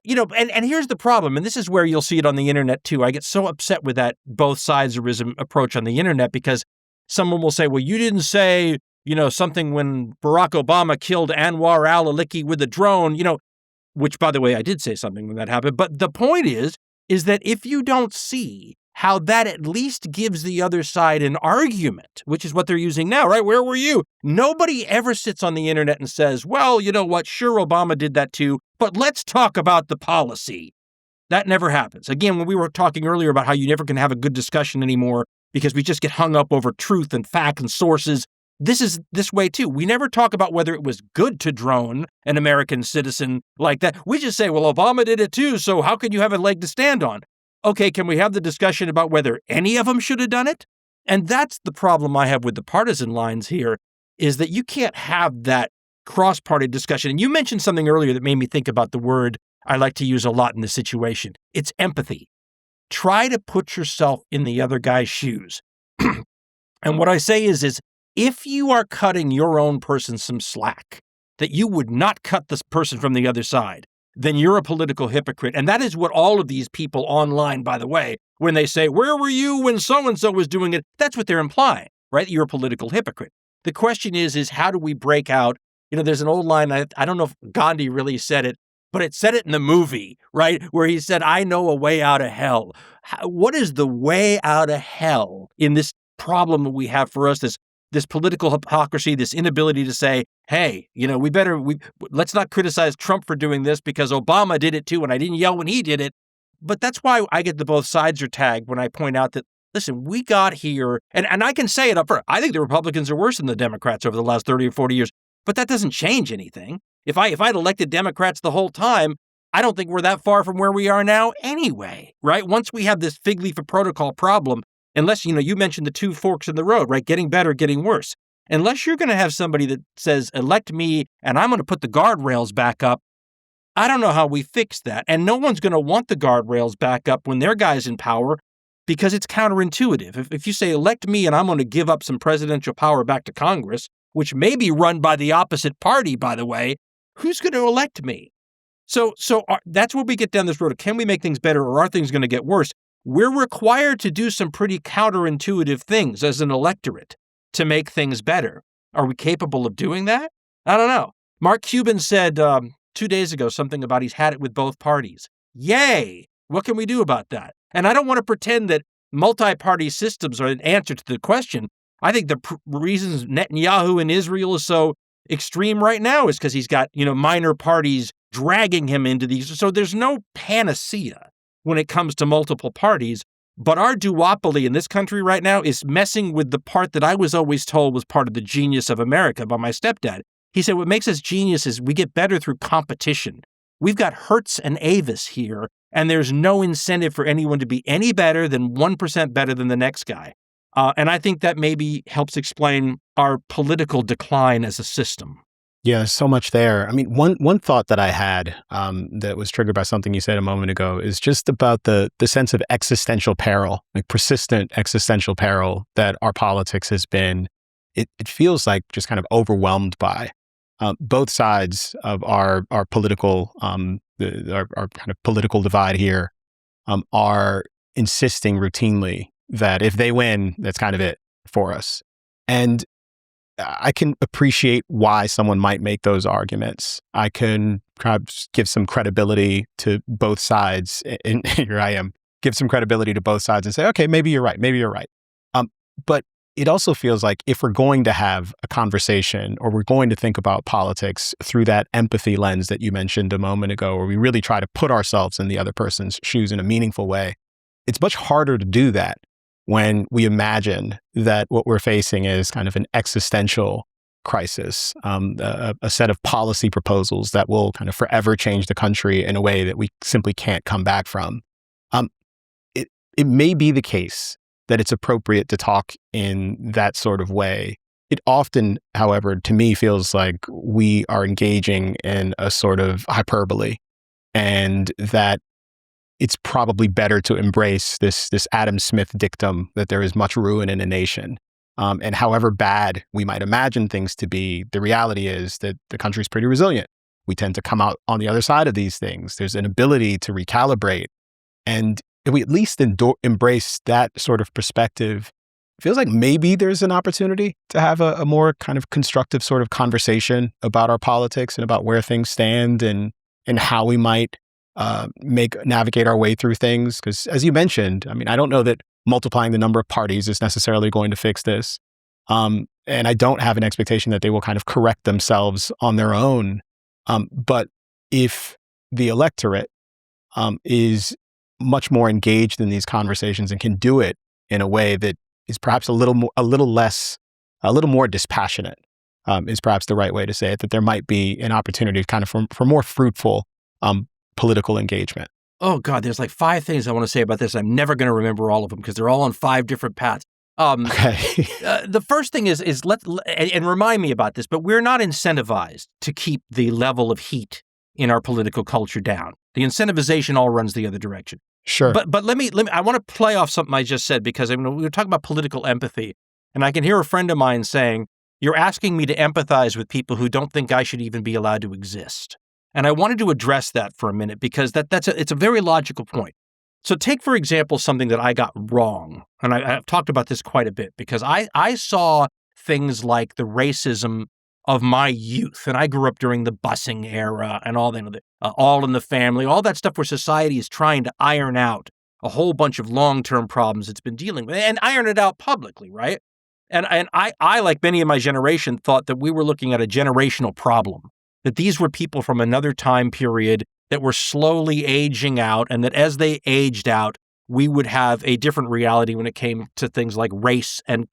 And here's the problem, and this is where you'll see it on the internet too. I get so upset with that both sides-erism approach on the internet, because someone will say, well, you didn't say, something when Barack Obama killed Anwar al-Awlaki with a drone, which, by the way, I did say something when that happened. But the point is that if you don't see how that at least gives the other side an argument, which is what they're using now, right? Where were you? Nobody ever sits on the internet and says, well, you know what? Sure, Obama did that too, but let's talk about the policy. That never happens. Again, when we were talking earlier about how you never can have a good discussion anymore because we just get hung up over truth and fact and sources, this is this way too. We never talk about whether it was good to drone an American citizen like that. We just say, well, Obama did it too, so how could you have a leg to stand on? Okay, can we have the discussion about whether any of them should have done it? And that's the problem I have with the partisan lines here, is that you can't have that cross-party discussion. And you mentioned something earlier that made me think about the word I like to use a lot in this situation. It's empathy. Try to put yourself in the other guy's shoes. And what I say is if you are cutting your own person some slack that you would not cut this person from the other side, then you're a political hypocrite. And that is what all of these people online, by the way, when they say, where were you when so-and-so was doing it? That's what they're implying, right? You're a political hypocrite. The question is how do we break out? There's an old line, I don't know if Gandhi really said it, but it said it in the movie, right? Where he said, I know a way out of hell. What is the way out of hell in this problem that we have for us, this political hypocrisy, this inability to say, hey, let's not criticize Trump for doing this because Obama did it too, and I didn't yell when he did it. But that's why I get the both sides are tagged when I point out that, listen, we got here, and I can say it up front. I think the Republicans are worse than the Democrats over the last 30 or 40 years, but that doesn't change anything. If I'd elected Democrats the whole time, I don't think we're that far from where we are now anyway, right? Once we have this fig leaf of protocol problem, unless, you mentioned the two forks in the road, right? Getting better, getting worse. Unless you're going to have somebody that says, elect me, and I'm going to put the guardrails back up, I don't know how we fix that. And no one's going to want the guardrails back up when their guy's in power because it's counterintuitive. If you say, elect me, and I'm going to give up some presidential power back to Congress, which may be run by the opposite party, by the way, who's going to elect me? So that's where we get down this road. Can we make things better, or are things going to get worse? We're required to do some pretty counterintuitive things as an electorate to make things better. Are we capable of doing that? I don't know. Mark Cuban said 2 days ago something about he's had it with both parties. Yay! What can we do about that? And I don't want to pretend that multi-party systems are an answer to the question. I think the reasons Netanyahu in Israel is so extreme right now is because he's got, minor parties dragging him into these. So there's no panacea when it comes to multiple parties. But our duopoly in this country right now is messing with the part that I was always told was part of the genius of America by my stepdad. He said, what makes us genius is we get better through competition. We've got Hertz and Avis here, and there's no incentive for anyone to be any better than 1% better than the next guy. And I think that maybe helps explain our political decline as a system. Yeah, there's so much there. I mean, one thought that I had that was triggered by something you said a moment ago is just about the sense of existential peril, like persistent existential peril that our politics has been. It feels like just kind of overwhelmed by. Both sides of our political our kind of political divide here are insisting routinely that if they win, that's kind of it for us. And I can appreciate why someone might make those arguments. I can perhaps give some credibility to both sides. And here I am, give some credibility to both sides and say, okay, maybe you're right. Maybe you're right. But it also feels like if we're going to have a conversation or we're going to think about politics through that empathy lens that you mentioned a moment ago, where we really try to put ourselves in the other person's shoes in a meaningful way, it's much harder to do that when we imagine that what we're facing is kind of an existential crisis, a set of policy proposals that will kind of forever change the country in a way that we simply can't come back from. It may be the case that it's appropriate to talk in that sort of way. It often, however, to me feels like we are engaging in a sort of hyperbole, and that it's probably better to embrace this Adam Smith dictum that there is much ruin in a nation. And however bad we might imagine things to be, the reality is that the country's pretty resilient. We tend to come out on the other side of these things. There's an ability to recalibrate. And if we at least embrace that sort of perspective, it feels like maybe there's an opportunity to have a more kind of constructive sort of conversation about our politics and about where things stand and how we might navigate our way through things. Because as you mentioned, I mean, I don't know that multiplying the number of parties is necessarily going to fix this. And I don't have an expectation that they will kind of correct themselves on their own. But if the electorate is much more engaged in these conversations and can do it in a way that is perhaps a little more dispassionate, is perhaps the right way to say it, that there might be an opportunity kind of for more fruitful political engagement. Oh, God, there's like 5 things I want to say about this. I'm never going to remember all of them because they're all on 5 different paths. Okay. The first thing is and remind me about this, but we're not incentivized to keep the level of heat in our political culture down. The incentivization all runs the other direction. Sure. But let me, I want to play off something I just said, because we were talking about political empathy, and I can hear a friend of mine saying, you're asking me to empathize with people who don't think I should even be allowed to exist. And I wanted to address that for a minute because it's a very logical point. So take, for example, something that I got wrong. And I've talked about this quite a bit because I saw things like the racism of my youth. And I grew up during the busing era and all that, All in the Family, all that stuff where society is trying to iron out a whole bunch of long-term problems it's been dealing with and iron it out publicly, right? And I, like many of my generation, thought that we were looking at a generational problem, that these were people from another time period that were slowly aging out, and that as they aged out, we would have a different reality when it came to things like race and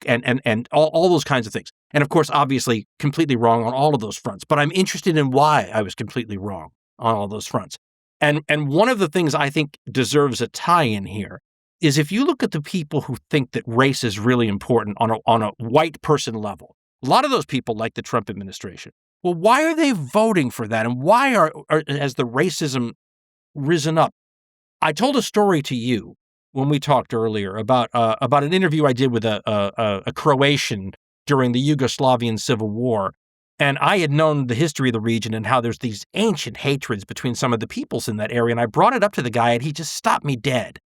all those kinds of things. And of course, obviously, completely wrong on all of those fronts. But I'm interested in why I was completely wrong on all those fronts. And one of the things I think deserves a tie-in here is if you look at the people who think that race is really important on a white person level, a lot of those people like the Trump administration. Well, why are they voting for that? And why has the racism risen up? I told a story to you when we talked earlier about an interview I did with a Croatian during the Yugoslavian Civil War. And I had known the history of the region and how there's these ancient hatreds between some of the peoples in that area. And I brought it up to the guy and he just stopped me dead.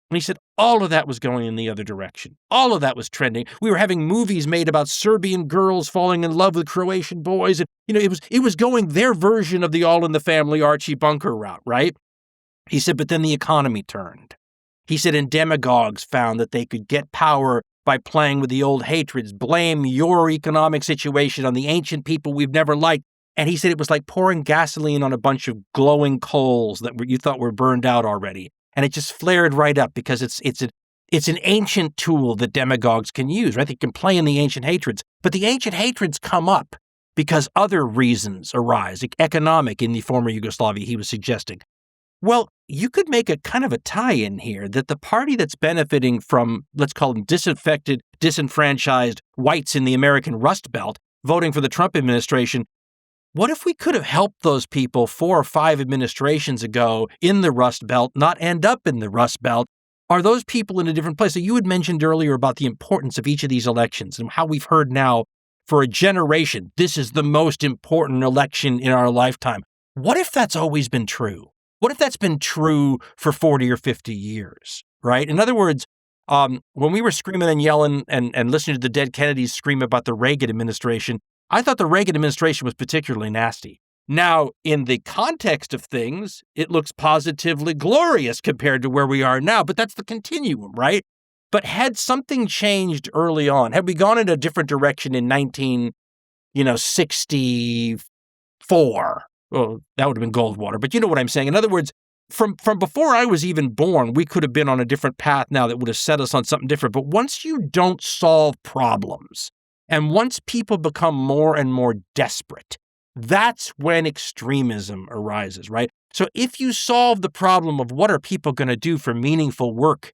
And he said, all of that was going in the other direction. All of that was trending. We were having movies made about Serbian girls falling in love with Croatian boys. And, it was going their version of the All in the Family Archie Bunker route, right? He said, but then the economy turned. He said, and demagogues found that they could get power by playing with the old hatreds, blame your economic situation on the ancient people we've never liked. And he said it was like pouring gasoline on a bunch of glowing coals that you thought were burned out already. And it just flared right up because it's an ancient tool that demagogues can use, right? They can play in the ancient hatreds. But the ancient hatreds come up because other reasons arise, like economic in the former Yugoslavia, he was suggesting. Well, you could make a kind of a tie-in here that the party that's benefiting from, let's call them disaffected, disenfranchised whites in the American Rust Belt voting for the Trump administration, what if we could have helped those people 4 or 5 administrations ago in the Rust Belt not end up in the Rust Belt? Are those people in a different place? So you had mentioned earlier about the importance of each of these elections and how we've heard now for a generation, this is the most important election in our lifetime. What if that's always been true? What if that's been true for 40 or 50 years, right? In other words, when we were screaming and yelling and listening to the dead Kennedys scream about the Reagan administration, I thought the Reagan administration was particularly nasty. Now, in the context of things, it looks positively glorious compared to where we are now, but that's the continuum, right? But had something changed early on, had we gone in a different direction in 1964, well, that would have been Goldwater, but you know what I'm saying. In other words, from before I was even born, we could have been on a different path now that would have set us on something different. But once you don't solve problems, and once people become more and more desperate, that's when extremism arises, right? So if you solve the problem of what are people going to do for meaningful work,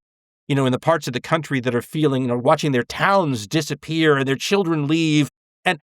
in the parts of the country that are feeling, watching their towns disappear and their children leave, and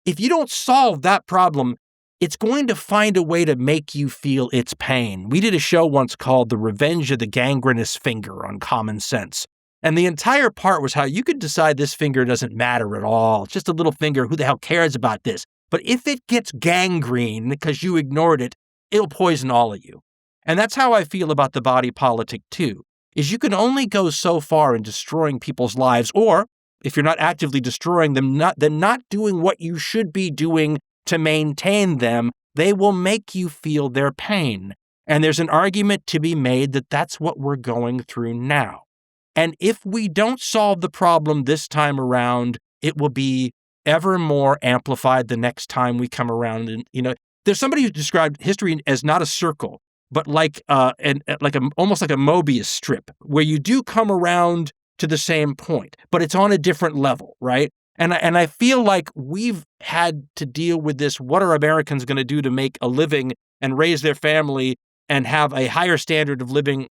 if you don't solve that problem, it's going to find a way to make you feel its pain. We did a show once called The Revenge of the Gangrenous Finger on Common Sense. And the entire part was how you could decide this finger doesn't matter at all. It's just a little finger. Who the hell cares about this? But if it gets gangrene because you ignored it, it'll poison all of you. And that's how I feel about the body politic too, is you can only go so far in destroying people's lives, or if you're not actively destroying them, then not doing what you should be doing to maintain them, they will make you feel their pain. And there's an argument to be made that that's what we're going through now. And if we don't solve the problem this time around, it will be ever more amplified the next time we come around. And, there's somebody who described history as not a circle, but almost like a Mobius strip, where you do come around to the same point, but it's on a different level, right? And I feel like we've had to deal with this. What are Americans going to do to make a living and raise their family and have a higher standard of living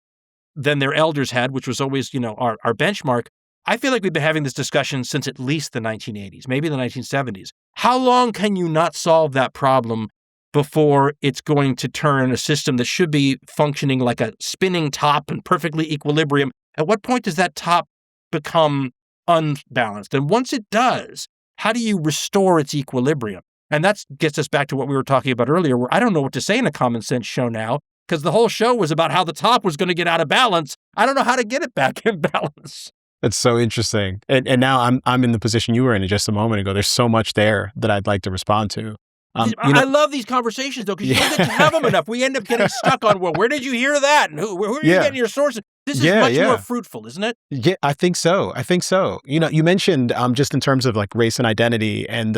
than their elders had, which was always, our benchmark? I feel like we've been having this discussion since at least the 1980s, maybe the 1970s. How long can you not solve that problem before it's going to turn a system that should be functioning like a spinning top and perfectly equilibrium? At what point does that top become unbalanced? And once it does, how do you restore its equilibrium? And that gets us back to what we were talking about earlier, where I don't know what to say in a common sense show now, because the whole show was about how the top was going to get out of balance. I don't know how to get it back in balance. That's so interesting. And now I'm in the position you were in just a moment ago. There's so much there that I'd like to respond to. I love these conversations, though, because you don't get to have them enough. We end up getting stuck on, well, where did you hear that? And who are you getting your sources? This is much more fruitful, isn't it? Yeah, I think so. You mentioned just in terms of like race and identity and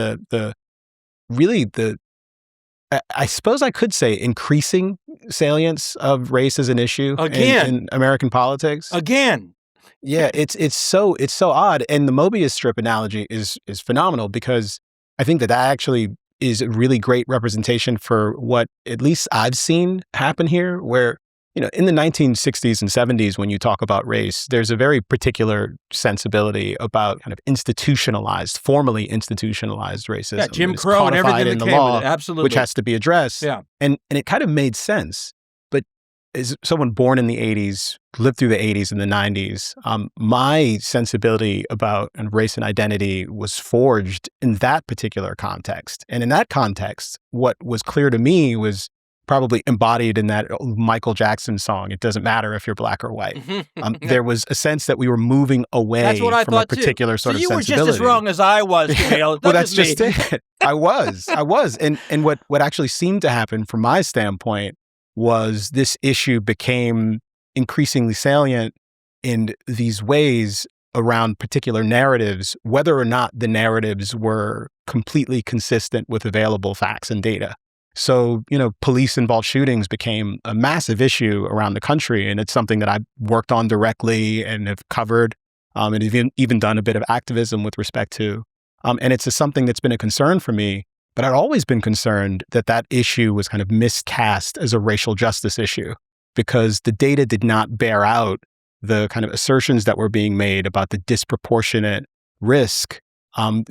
I suppose I could say increasing salience of race as an issue in American politics. Again. Yeah, it's so odd. And the Mobius strip analogy is phenomenal, because I think that actually is a really great representation for what at least I've seen happen here, where, in the 1960s and 70s, when you talk about race, there's a very particular sensibility about kind of formally institutionalized racism. Yeah, Jim Crow and everything in the law, absolutely, which has to be addressed. Yeah. And it kind of made sense. But as someone born in the 80s, lived through the 80s and the 90s, my sensibility about race and identity was forged in that particular context. And in that context, what was clear to me was probably embodied in that Michael Jackson song, "It Doesn't Matter If You're Black or White." There was a sense that we were moving away from a particular sort of sensibility. So you were just as wrong as I was, Kmele. Well, that's just it. I was. And what actually seemed to happen from my standpoint was this issue became increasingly salient in these ways around particular narratives, whether or not the narratives were completely consistent with available facts and data. So, police-involved shootings became a massive issue around the country, and it's something that I've worked on directly and have covered, and have even done a bit of activism with respect to. And it's something that's been a concern for me, but I'd always been concerned that issue was kind of miscast as a racial justice issue, because the data did not bear out the kind of assertions that were being made about the disproportionate risk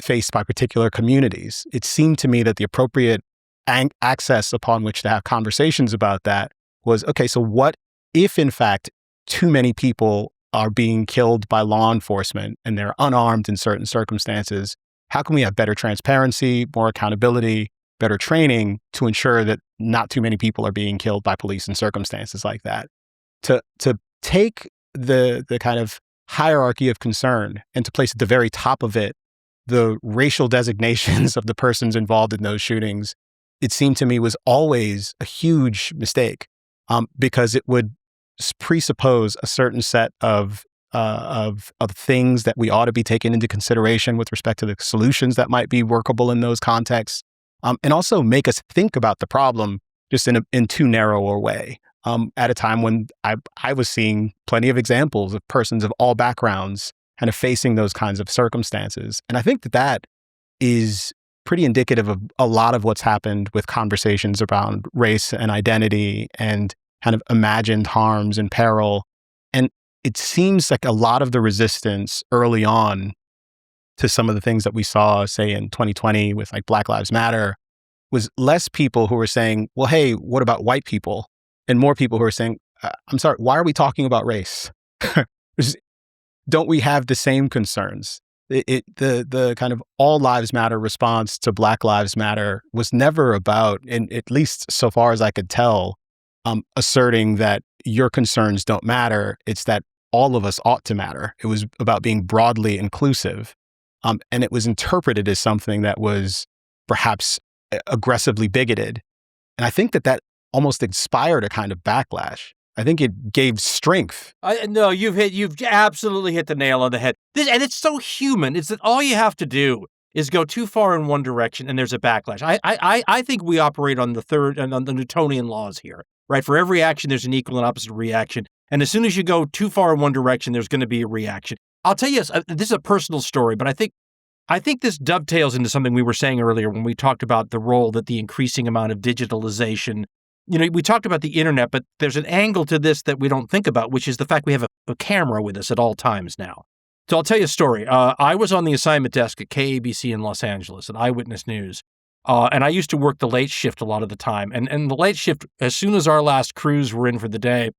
faced by particular communities. It seemed to me that the appropriate access upon which to have conversations about that was, okay, so what if in fact too many people are being killed by law enforcement and they're unarmed in certain circumstances? How can we have better transparency, more accountability, better training to ensure that not too many people are being killed by police in circumstances like that? To take the kind of hierarchy of concern and to place at the very top of it the racial designations of the persons involved in those shootings, it seemed to me was always a huge mistake, because it would presuppose a certain set of things that we ought to be taken into consideration with respect to the solutions that might be workable in those contexts, and also make us think about the problem just in too narrow a way. At a time when I was seeing plenty of examples of persons of all backgrounds kind of facing those kinds of circumstances, and I think that is pretty indicative of a lot of what's happened with conversations around race and identity and kind of imagined harms and peril. And it seems like a lot of the resistance early on to some of the things that we saw, say in 2020 with like Black Lives Matter, was less people who were saying, well, hey, what about white people? And more people who are saying, I'm sorry, why are we talking about race? Don't we have the same concerns? The kind of all lives matter response to Black Lives Matter was never about, and at least so far as I could tell, asserting that your concerns don't matter. It's that all of us ought to matter. It was about being broadly inclusive. And it was interpreted as something that was perhaps aggressively bigoted. And I think that almost inspired a kind of backlash. I think it gave strength. No, you've absolutely hit the nail on the head. And it's so human. It's that all you have to do is go too far in one direction and there's a backlash. I think we operate on on the Newtonian laws here, right? For every action, there's an equal and opposite reaction. And as soon as you go too far in one direction, there's going to be a reaction. I'll tell you, this is a personal story, but I think this dovetails into something we were saying earlier when we talked about the role that the increasing amount of digitalization. We talked about the internet, but there's an angle to this that we don't think about, which is the fact we have a camera with us at all times now. So I'll tell you a story. I was on the assignment desk at KABC in Los Angeles at Eyewitness News, and I used to work the late shift a lot of the time. And the late shift, as soon as our last crews were in for the day,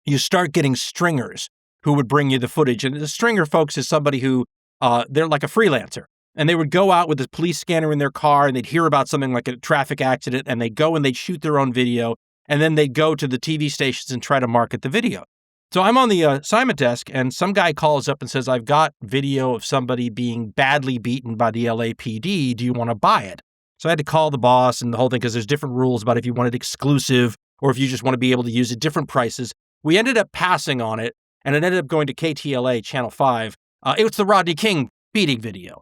you start getting stringers who would bring you the footage. And the stringer, folks, is somebody who, they're like a freelancer. And they would go out with a police scanner in their car and they'd hear about something like a traffic accident and they'd go and they'd shoot their own video. And then they'd go to the TV stations and try to market the video. So I'm on the assignment desk and some guy calls up and says, I've got video of somebody being badly beaten by the LAPD. Do you want to buy it? So I had to call the boss and the whole thing because there's different rules about if you want it exclusive or if you just want to be able to use it, different prices. We ended up passing on it and it ended up going to KTLA Channel 5. It was the Rodney King beating video,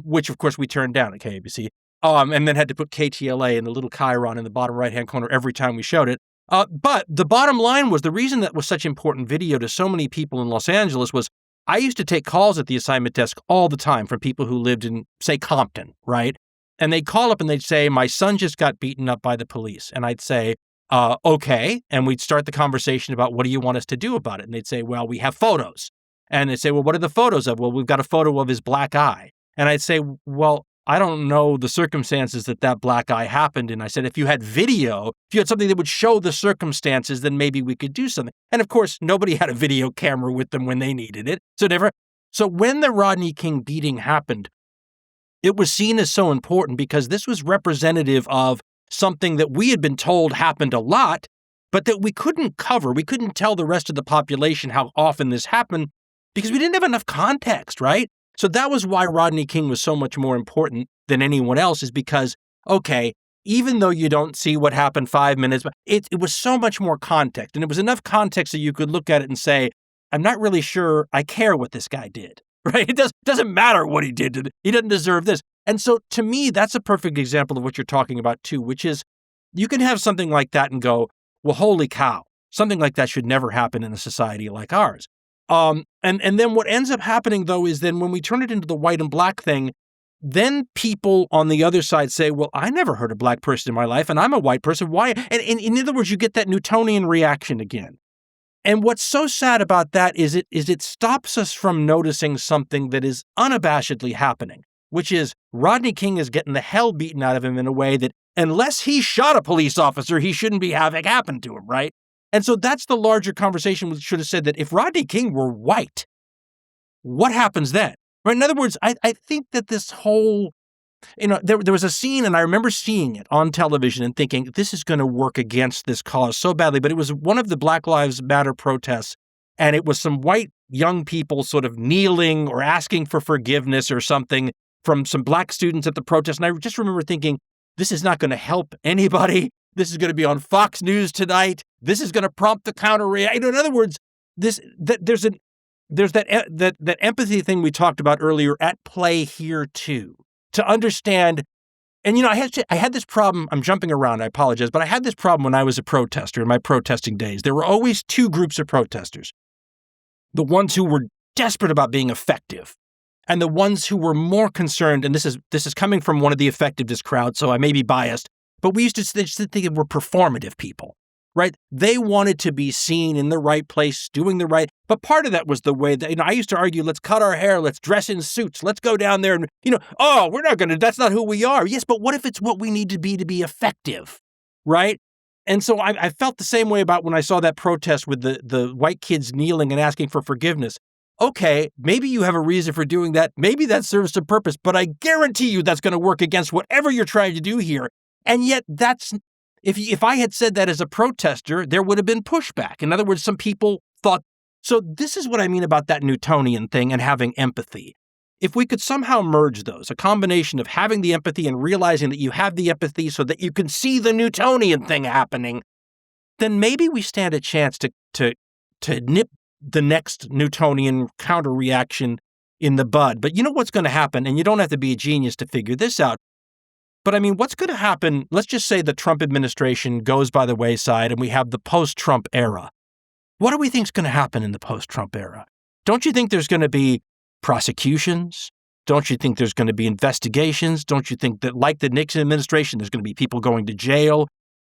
which of course we turned down at KABC. And then had to put KTLA in the little chyron in the bottom right-hand corner every time we showed it. But the bottom line was the reason that was such important video to so many people in Los Angeles was I used to take calls at the assignment desk all the time from people who lived in, say, Compton, right? And they'd call up and they'd say, my son just got beaten up by the police. And I'd say, okay. And we'd start the conversation about what do you want us to do about it? And they'd say, well, we have photos. And they'd say, well, what are the photos of? Well, we've got a photo of his black eye. And I'd say, well, I don't know the circumstances that black eye happened. And I said, if you had video, if you had something that would show the circumstances, then maybe we could do something. And of course, nobody had a video camera with them when they needed it. So when the Rodney King beating happened, it was seen as so important because this was representative of something that we had been told happened a lot, but that we couldn't cover. We couldn't tell the rest of the population how often this happened because we didn't have enough context, right? So that was why Rodney King was so much more important than anyone else is because, okay, even though you don't see what happened 5 minutes, it was so much more context. And it was enough context that you could look at it and say, I'm not really sure I care what this guy did, right? It doesn't matter what he did. He doesn't deserve this. And so to me, that's a perfect example of what you're talking about too, which is you can have something like that and go, well, holy cow, something like that should never happen in a society like ours. And then what ends up happening, though, is then when we turn it into the white and black thing, then people on the other side say, well, I never heard a black person in my life, and I'm a white person. Why? And in other words, you get that Newtonian reaction again. And what's so sad about that is it stops us from noticing something that is unabashedly happening, which is Rodney King is getting the hell beaten out of him in a way that unless he shot a police officer, he shouldn't be having happen to him, right? And so that's the larger conversation. We should have said that if Rodney King were white, what happens then? Right? In other words, I think that this whole, there was a scene, and I remember seeing it on television and thinking, this is going to work against this cause so badly. But it was one of the Black Lives Matter protests, and it was some white young people sort of kneeling or asking for forgiveness or something from some black students at the protest. And I just remember thinking, this is not going to help anybody. This is going to be on Fox News tonight. This is going to prompt the counter reaction. In other words, there's that empathy thing we talked about earlier at play here too. To understand, and I had this problem. I'm jumping around. I apologize, but I had this problem when I was a protester in my protesting days. There were always two groups of protesters: the ones who were desperate about being effective, and the ones who were more concerned. And this is coming from one of the effectiveness crowd, so I may be biased. But we used to think we're performative people, right? They wanted to be seen in the right place, doing the right. But part of that was the way that, I used to argue, let's cut our hair, let's dress in suits, let's go down there and, we're not going to, that's not who we are. Yes, but what if it's what we need to be effective, right? And so I felt the same way about when I saw that protest with the white kids kneeling and asking for forgiveness. Okay, maybe you have a reason for doing that. Maybe that serves a purpose, but I guarantee you that's going to work against whatever you're trying to do here. And yet if I had said that as a protester, there would have been pushback. In other words, some people thought, so this is what I mean about that Newtonian thing and having empathy. If we could somehow merge those, a combination of having the empathy and realizing that you have the empathy so that you can see the Newtonian thing happening, then maybe we stand a chance to nip the next Newtonian counter reaction in the bud. But you know what's going to happen, and you don't have to be a genius to figure this out. But what's going to happen, let's just say the Trump administration goes by the wayside and we have the post-Trump era. What do we think is going to happen in the post-Trump era? Don't you think there's going to be prosecutions? Don't you think there's going to be investigations? Don't you think that, like the Nixon administration, there's going to be people going to jail?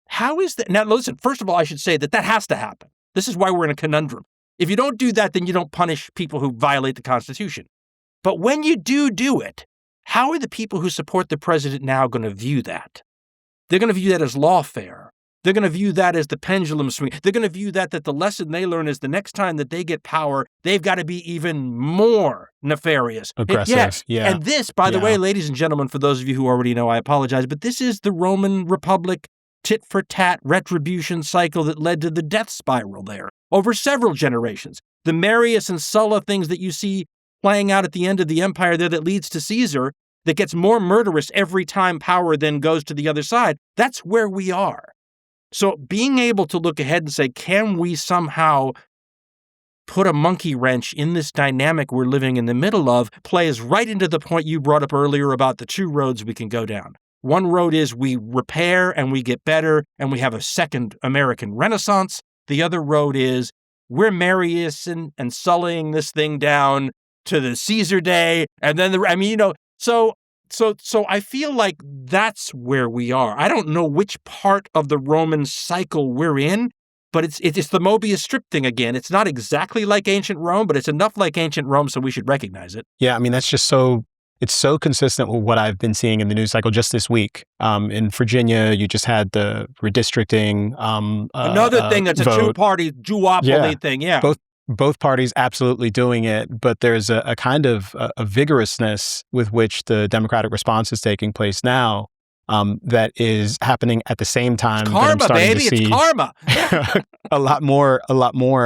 How is that? Now, listen, first of all, I should say that has to happen. This is why we're in a conundrum. If you don't do that, then you don't punish people who violate the Constitution. But when you do it, how are the people who support the president now going to view that? They're going to view that as lawfare. They're going to view that as the pendulum swing. They're going to view that the lesson they learn is the next time that they get power, they've got to be even more nefarious. Aggressive, yeah. And this, by the way, ladies and gentlemen, for those of you who already know, I apologize, but this is the Roman Republic tit-for-tat retribution cycle that led to the death spiral there over several generations. The Marius and Sulla things that you see playing out at the end of the empire there that leads to Caesar, that gets more murderous every time power then goes to the other side, that's where we are. So being able to look ahead and say, can we somehow put a monkey wrench in this dynamic we're living in the middle of, plays right into the point you brought up earlier about the two roads we can go down. One road is we repair and we get better and we have a second American Renaissance. The other road is we're Marius and sullying this thing down to the Caesar day. And then, So I feel like that's where we are. I don't know which part of the Roman cycle we're in, but it's the Mobius strip thing again. It's not exactly like ancient Rome, but it's enough like ancient Rome so we should recognize it. Yeah, I mean, that's just it's so consistent with what I've been seeing in the news cycle just this week. In Virginia, you just had the redistricting. Another thing that's vote. A two-party duopoly thing, yeah. Both parties absolutely doing it, but there's a kind of a vigorousness with which the Democratic response is taking place now that is happening at the same time. It's karma, baby. It's karma. a lot more.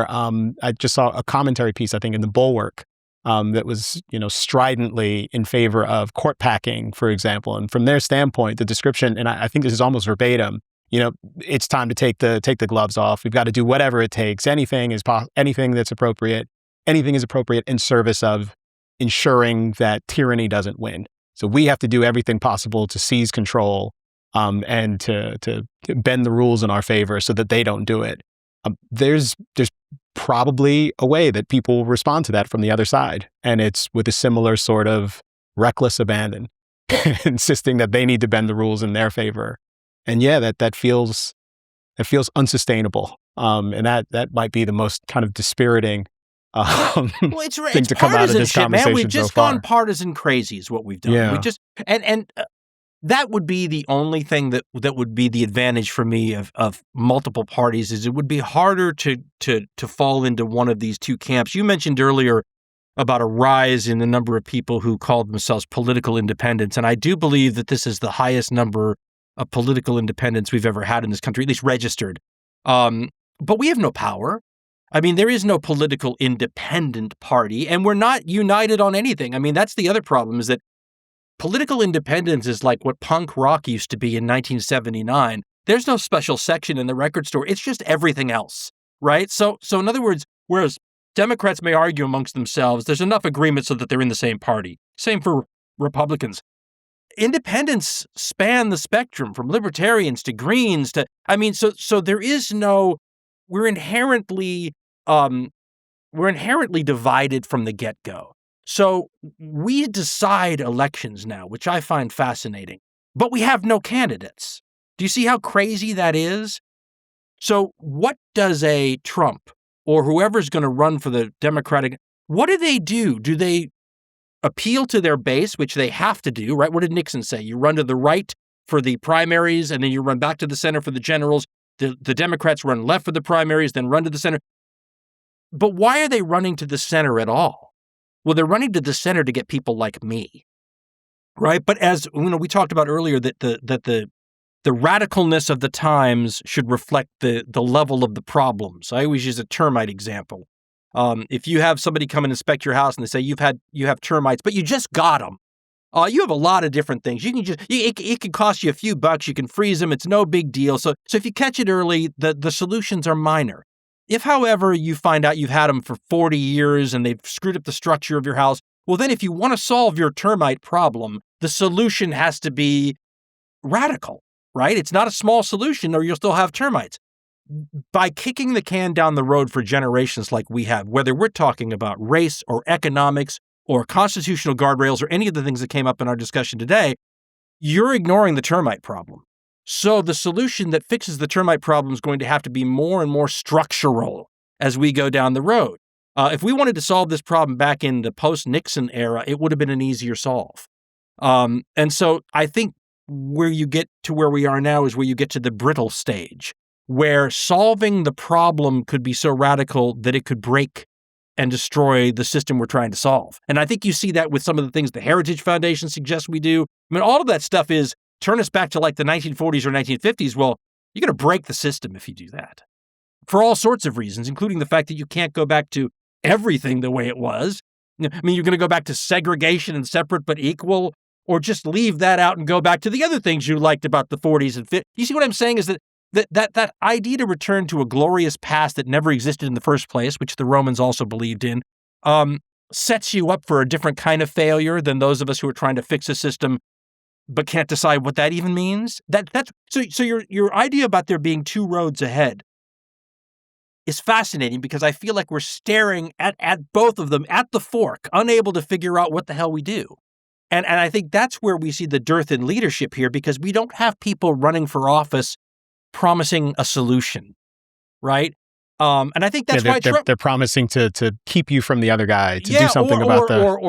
I just saw a commentary piece, I think, in the Bulwark that was, stridently in favor of court packing, for example. And from their standpoint, the description, and I think this is almost verbatim, it's time to take the gloves off. We've got to do whatever it takes. Anything that's appropriate. Anything is appropriate in service of ensuring that tyranny doesn't win. So we have to do everything possible to seize control and to bend the rules in our favor so that they don't do it. There's probably a way that people will respond to that from the other side, and it's with a similar sort of reckless abandon, insisting that they need to bend the rules in their favor. And yeah, that feels unsustainable. And that might be the most kind of dispiriting thing to come out of this conversation. Man, we've just gone partisan crazy is what we've done. Yeah. We just and that would be the only thing that would be the advantage for me of multiple parties is it would be harder to fall into one of these two camps. You mentioned earlier about a rise in the number of people who called themselves political independents, and I do believe that this is the highest number of political independents we've ever had in this country, at least registered. But we have no power. I mean, there is no political independent party, and we're not united on anything. I mean, that's the other problem is that political independence is like what punk rock used to be in 1979. There's no special section in the record store. It's just everything else, right? So in other words, whereas Democrats may argue amongst themselves, there's enough agreement so that they're in the same party. Same for Republicans. Independents span the spectrum from libertarians to Greens to, so there is no, we're inherently divided from the get-go. So we decide elections now, which I find fascinating, but we have no candidates. Do you see how crazy that is? So what does a Trump or whoever's going to run for the Democratic, what do they do? Do they appeal to their base, which they have to do, right? What did Nixon say? You run to the right for the primaries, and then you run back to the center for the generals. The Democrats run left for the primaries, then run to the center. But why are they running to the center at all? Well, they're running to the center to get people like me, right? But as we talked about earlier, that the radicalness of the times should reflect the level of the problems. I always use a termite example. If you have somebody come and inspect your house and they say you have termites, but you just got them, you have a lot of different things. You can it can cost you a few bucks. You can freeze them. It's no big deal. So if you catch it early, the solutions are minor. If, however, you find out you've had them for 40 years and they've screwed up the structure of your house, well, then if you want to solve your termite problem, the solution has to be radical, right? It's not a small solution or you'll still have termites. By kicking the can down the road for generations like we have, whether we're talking about race or economics or constitutional guardrails or any of the things that came up in our discussion today, you're ignoring the termite problem. So the solution that fixes the termite problem is going to have to be more and more structural as we go down the road. If we wanted to solve this problem back in the post-Nixon era, it would have been an easier solve. And so I think where you get to where we are now is where you get to the brittle stage, where solving the problem could be so radical that it could break and destroy the system we're trying to solve. And I think you see that with some of the things the Heritage Foundation suggests we do. I mean, all of that stuff is turn us back to like the 1940s or 1950s. Well, you're going to break the system if you do that for all sorts of reasons, including the fact that you can't go back to everything the way it was. I mean, you're going to go back to segregation and separate but equal, or just leave that out and go back to the other things you liked about the 40s and 50s. You see what I'm saying is that idea to return to a glorious past that never existed in the first place, which the Romans also believed in, sets you up for a different kind of failure than those of us who are trying to fix a system but can't decide what that even means. So your idea about there being two roads ahead is fascinating because I feel like we're staring at both of them at the fork, unable to figure out what the hell we do. And I think that's where we see the dearth in leadership here, because we don't have people running for office promising a solution, right? And I think that's why they're promising to keep you from the other guy, to do something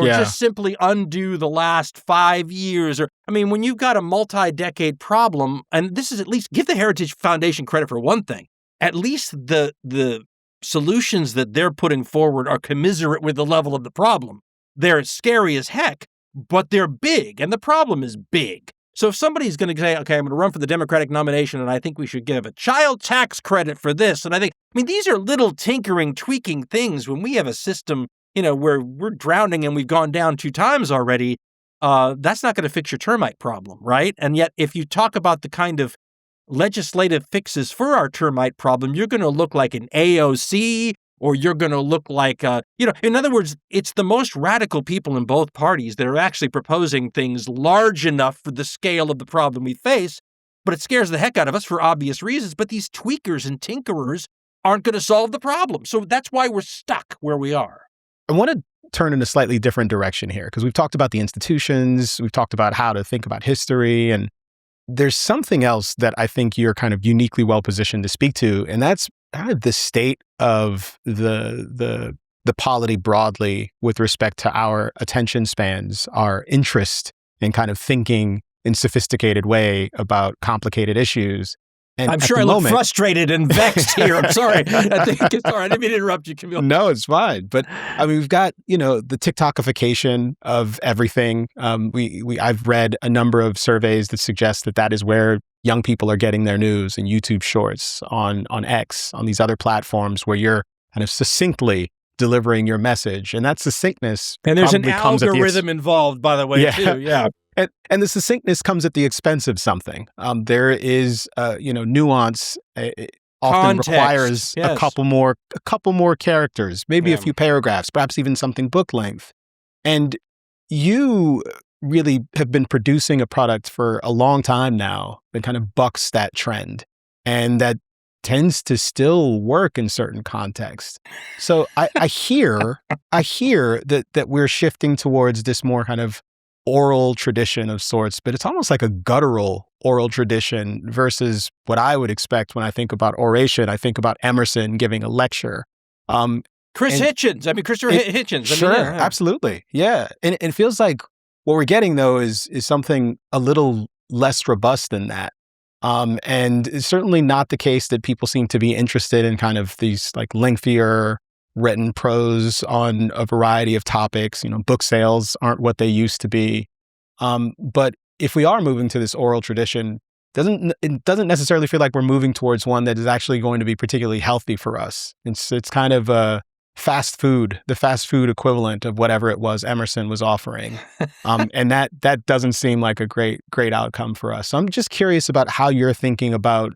just simply undo the last 5 years. Or I mean, when you've got a multi-decade problem, and this is at least give the Heritage Foundation credit for one thing. At least the solutions that they're putting forward are commiserate with the level of the problem. They're scary as heck, but they're big, and the problem is big. So if somebody's going to say, okay, I'm going to run for the Democratic nomination, and I think we should give a child tax credit for this, and I mean, these are little tinkering, tweaking things. When we have a system, where we're drowning and we've gone down 2 times already, that's not going to fix your termite problem, right? And yet, if you talk about the kind of legislative fixes for our termite problem, you're going to look like an AOC, or you're going to look like, in other words, it's the most radical people in both parties that are actually proposing things large enough for the scale of the problem we face, but it scares the heck out of us for obvious reasons. But these tweakers and tinkerers aren't going to solve the problem. So that's why we're stuck where we are. I want to turn in a slightly different direction here, because we've talked about the institutions, we've talked about how to think about history, and there's something else that I think you're kind of uniquely well positioned to speak to, and that's kind of the state of the polity broadly with respect to our attention spans, our interest in kind of thinking in sophisticated way about complicated issues. And I'm sure I look frustrated and vexed here. I'm sorry. I didn't mean to interrupt you, Kmele. No, it's fine. But I mean, we've got, the TikTokification of everything. I've read a number of surveys that suggest that is where young people are getting their news, in YouTube Shorts, on X, on these other platforms where you're kind of succinctly delivering your message. And that succinctness and there's an algorithm involved, by the way, too. Yeah. And the succinctness comes at the expense of something. There is, nuance. Often Context, requires yes. a couple more characters, maybe a few paragraphs, perhaps even something book length. And you really have been producing a product for a long time now that kind of bucks that trend, and that tends to still work in certain contexts. So I hear that we're shifting towards this more kind of oral tradition of sorts, but it's almost like a guttural oral tradition versus what I would expect when I think about oration. I think about Emerson giving a lecture. Christopher Hitchens. Sure, absolutely. Yeah. And it feels like what we're getting, though, is something a little less robust than that. And it's certainly not the case that people seem to be interested in kind of these like lengthier written prose on a variety of topics. Book sales aren't what they used to be. But if we are moving to this oral tradition, it doesn't necessarily feel like we're moving towards one that is actually going to be particularly healthy for us. It's kind of the fast food equivalent of whatever it was Emerson was offering. And that doesn't seem like a great outcome for us. So I'm just curious about how you're thinking about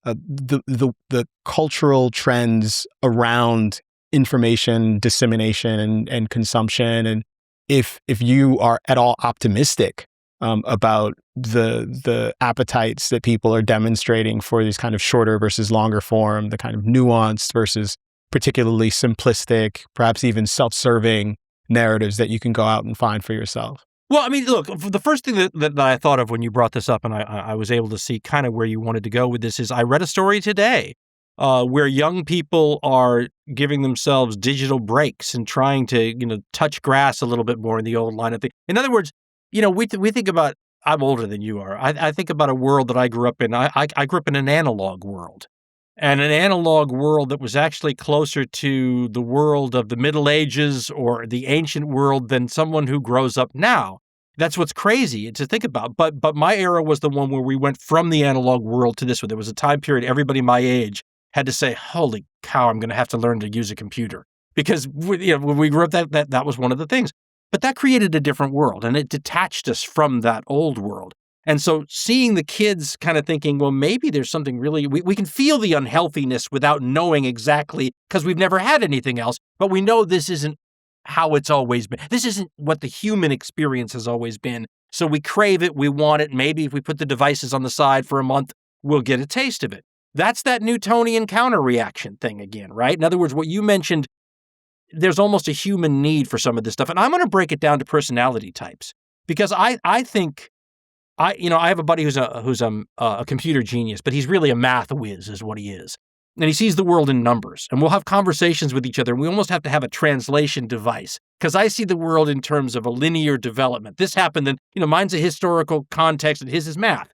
the cultural trends around information dissemination and consumption, and if you are at all optimistic about the appetites that people are demonstrating for these kind of shorter versus longer form, the kind of nuanced versus particularly simplistic, perhaps even self-serving narratives that you can go out and find for yourself. Well, I mean, look, the first thing that I thought of when you brought this up, and I was able to see kind of where you wanted to go with this, is I read a story today where young people are giving themselves digital breaks and trying to, touch grass a little bit more in the old line of things. In other words, we think about, I'm older than you are. I think about a world that I grew up in. I grew up in an analog world. and an analog world that was actually closer to the world of the Middle Ages or the ancient world than someone who grows up now. That's what's crazy to think about. But my era was the one where we went from the analog world to this one. There was a time period everybody my age had to say, holy cow, I'm going to have to learn to use a computer. Because when we grew up, that was one of the things. But that created a different world, and it detached us from that old world. And so seeing the kids kind of thinking, well, maybe there's something really, we can feel the unhealthiness without knowing exactly, because we've never had anything else, but we know this isn't how it's always been. This isn't what the human experience has always been. So we crave it, we want it. Maybe if we put the devices on the side for a month, we'll get a taste of it. That's that Newtonian counter-reaction thing again, right? In other words, what you mentioned, there's almost a human need for some of this stuff. And I'm going to break it down to personality types, because I think I have a buddy who's a computer genius, but he's really a math whiz is what he is. And he sees the world in numbers, and we'll have conversations with each other, and we almost have to have a translation device, because I see the world in terms of a linear development. This happened, and mine's a historical context, and his is math.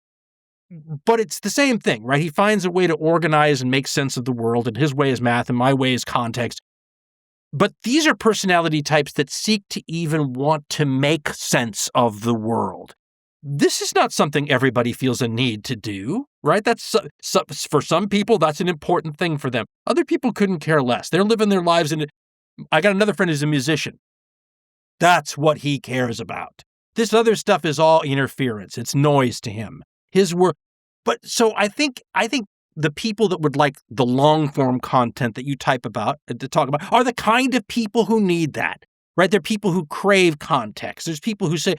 But it's the same thing, right? He finds a way to organize and make sense of the world, and his way is math, and my way is context. But these are personality types that seek to even want to make sense of the world. This is not something everybody feels a need to do, right? That's for some people, that's an important thing for them. Other people couldn't care less. They're living their lives in it. I got another friend who's a musician. That's what he cares about. This other stuff is all interference. It's noise to him. His work. But so I think the people that would like the long form content that you talk about are the kind of people who need that. Right? There are people who crave context. There's people who say,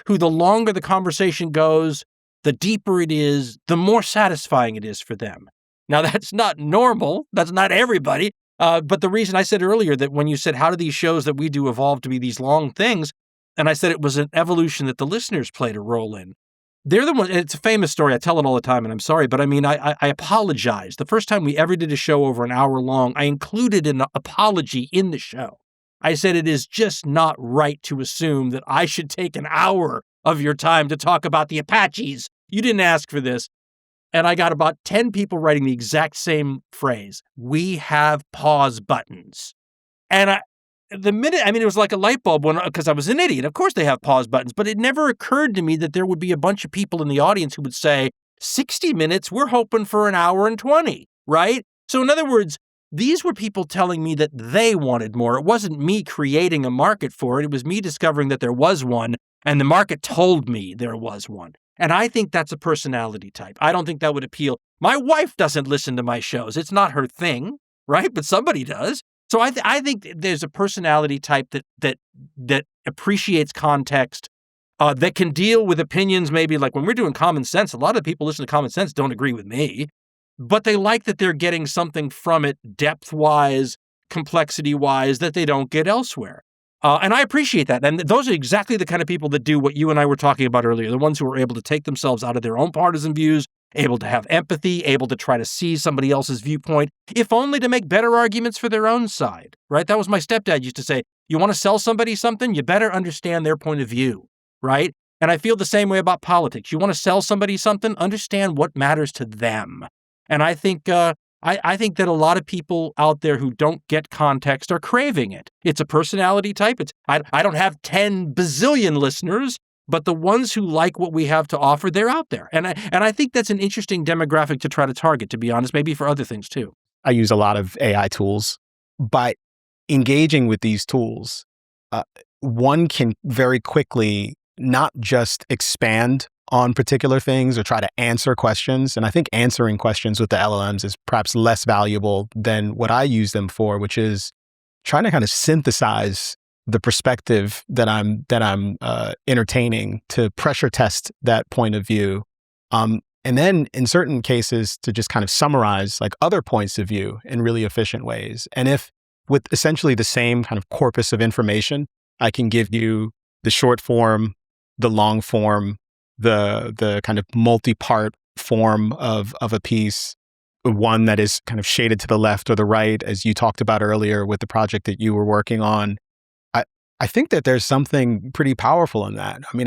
who the longer the conversation goes, the deeper it is, the more satisfying it is for them. Now, that's not normal. That's not everybody. But the reason I said earlier that when you said, how do these shows that we do evolve to be these long things? And I said it was an evolution that the listeners played a role in. They're the ones, it's a famous story. I tell it all the time, and I'm sorry, but I apologize. The first time we ever did a show over an hour long, I included an apology in the show. I said it is just not right to assume that I should take an hour of your time to talk about the Apaches. You didn't ask for this. And I got about 10 people writing the exact same phrase. We have pause buttons. And it was like a light bulb because I was an idiot. Of course they have pause buttons, but it never occurred to me that there would be a bunch of people in the audience who would say, 60 minutes, we're hoping for an hour and 20, right? So in other words, these were people telling me that they wanted more. It wasn't me creating a market for it. It was me discovering that there was one, and the market told me there was one. And I think that's a personality type. I don't think that would appeal. My wife doesn't listen to my shows. It's not her thing, right? But somebody does. So I think there's a personality type that appreciates context, that can deal with opinions. Maybe like when we're doing Common Sense, a lot of people listen to Common Sense don't agree with me. But they like that they're getting something from it depth-wise, complexity-wise, that they don't get elsewhere. And I appreciate that. And those are exactly the kind of people that do what you and I were talking about earlier, the ones who are able to take themselves out of their own partisan views, able to have empathy, able to try to see somebody else's viewpoint, if only to make better arguments for their own side, right? That was my stepdad used to say, you want to sell somebody something, you better understand their point of view, right? And I feel the same way about politics. You want to sell somebody something, understand what matters to them. And I think I think that a lot of people out there who don't get context are craving it. It's a personality type. I don't have 10 bazillion listeners, but the ones who like what we have to offer, they're out there. And I think that's an interesting demographic to try to target, to be honest, maybe for other things too. I use a lot of AI tools. By engaging with these tools, one can very quickly not just expand on particular things or try to answer questions. And I think answering questions with the LLMs is perhaps less valuable than what I use them for, which is trying to kind of synthesize the perspective that I'm entertaining to pressure test that point of view. And then in certain cases to just kind of summarize like other points of view in really efficient ways. And if with essentially the same kind of corpus of information, I can give you the short form, the long form, the kind of multi-part form of a piece, one that is kind of shaded to the left or the right, as you talked about earlier with the project that you were working on. I think that there's something pretty powerful in that. I mean,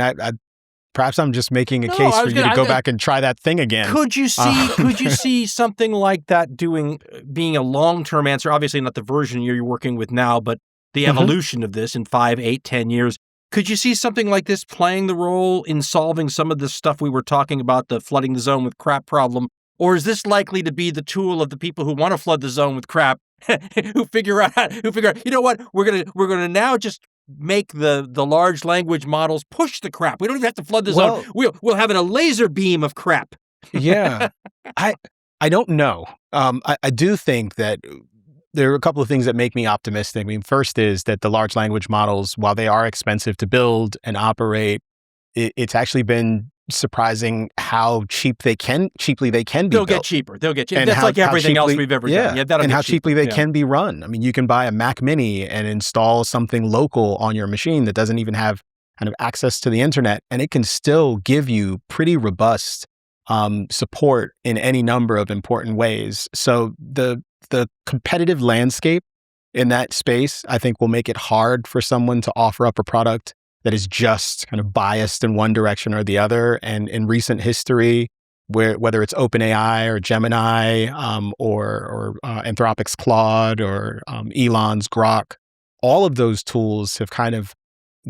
perhaps I'm just making a case for you to go back and try that thing again. Could you see something like that being a long-term answer? Obviously not the version you're working with now, but the evolution of this in 5, 8, 10 years. Could you see something like this playing the role in solving some of the stuff we were talking about, the flooding the zone with crap problem? Or is this likely to be the tool of the people who want to flood the zone with crap, who figure out, you know what, we're gonna now just make the large language models push the crap. We don't even have to flood the zone. We'll have a laser beam of crap. Yeah. I don't know. I do think that there are a couple of things that make me optimistic. I mean, first is that the large language models, while they are expensive to build and operate, it's actually been surprising how cheaply they can be They'll get cheaper. That's like everything else we've ever done. Yeah, and how cheaply they can be run. I mean, you can buy a Mac Mini and install something local on your machine that doesn't even have kind of access to the internet, and it can still give you pretty robust support in any number of important ways. So the competitive landscape in that space, I think, will make it hard for someone to offer up a product that is just kind of biased in one direction or the other. And in recent history, whether it's OpenAI or Gemini or Anthropic's Claude or Elon's Grok, all of those tools have kind of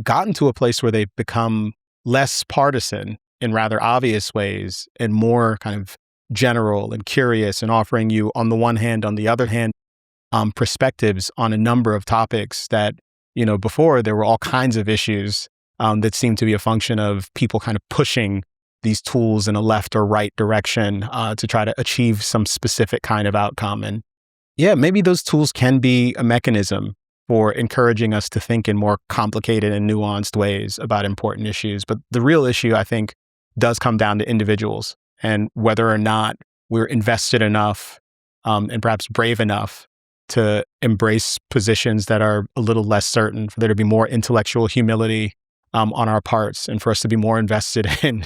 gotten to a place where they've become less partisan in rather obvious ways and more kind of general and curious, and offering you, on the one hand, on the other hand, perspectives on a number of topics that, before there were all kinds of issues that seemed to be a function of people kind of pushing these tools in a left or right direction to try to achieve some specific kind of outcome. And yeah, maybe those tools can be a mechanism for encouraging us to think in more complicated and nuanced ways about important issues. But the real issue, I think, does come down to individuals and whether or not we're invested enough and perhaps brave enough to embrace positions that are a little less certain, for there to be more intellectual humility on our parts, and for us to be more invested in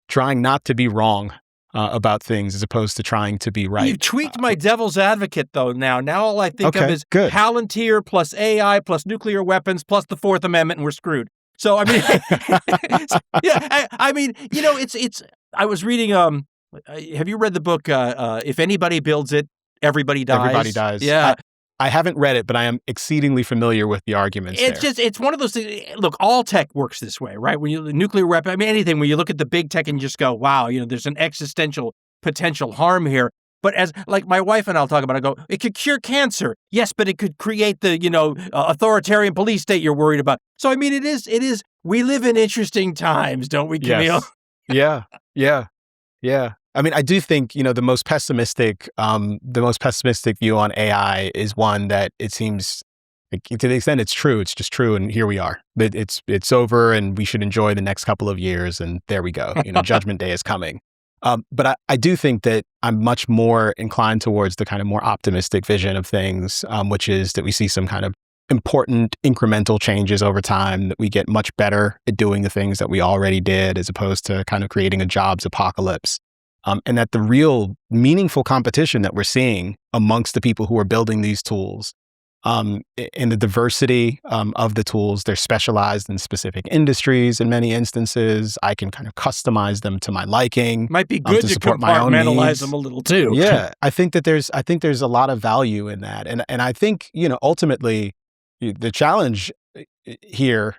trying not to be wrong about things as opposed to trying to be right. You've tweaked my devil's advocate, though, now. Now all I think of is Palantir plus AI plus nuclear weapons plus the Fourth Amendment, and we're screwed. So, I mean, it's, I was reading, have you read the book, If Anybody Builds It, Everybody Dies? Everybody Dies. Yeah. I haven't read it, but I am exceedingly familiar with the arguments there. It's one of those things. Look, all tech works this way, right? When you nuclear weapon, I mean, anything, when you look at the big tech and you just go, wow, there's an existential potential harm here. But as like my wife and I'll talk about, I go, it could cure cancer. Yes, but it could create the, authoritarian police state you're worried about. So, I mean, it is, we live in interesting times, don't we, Camille? Yes. Yeah. I mean, I do think, the most pessimistic view on AI is one that it seems, like, to the extent it's true, it's just true, and here we are. It's over, and we should enjoy the next couple of years, and there we go. Judgment Day is coming. But I do think that I'm much more inclined towards the kind of more optimistic vision of things, which is that we see some kind of important incremental changes over time, that we get much better at doing the things that we already did, as opposed to kind of creating a jobs apocalypse. And that the real meaningful competition that we're seeing amongst the people who are building these tools, in the diversity of the tools, they're specialized in specific industries in many instances. I can kind of customize them to my liking. Might be good to compartmentalize them a little too. Yeah, I think there's a lot of value in that, and I think ultimately the challenge here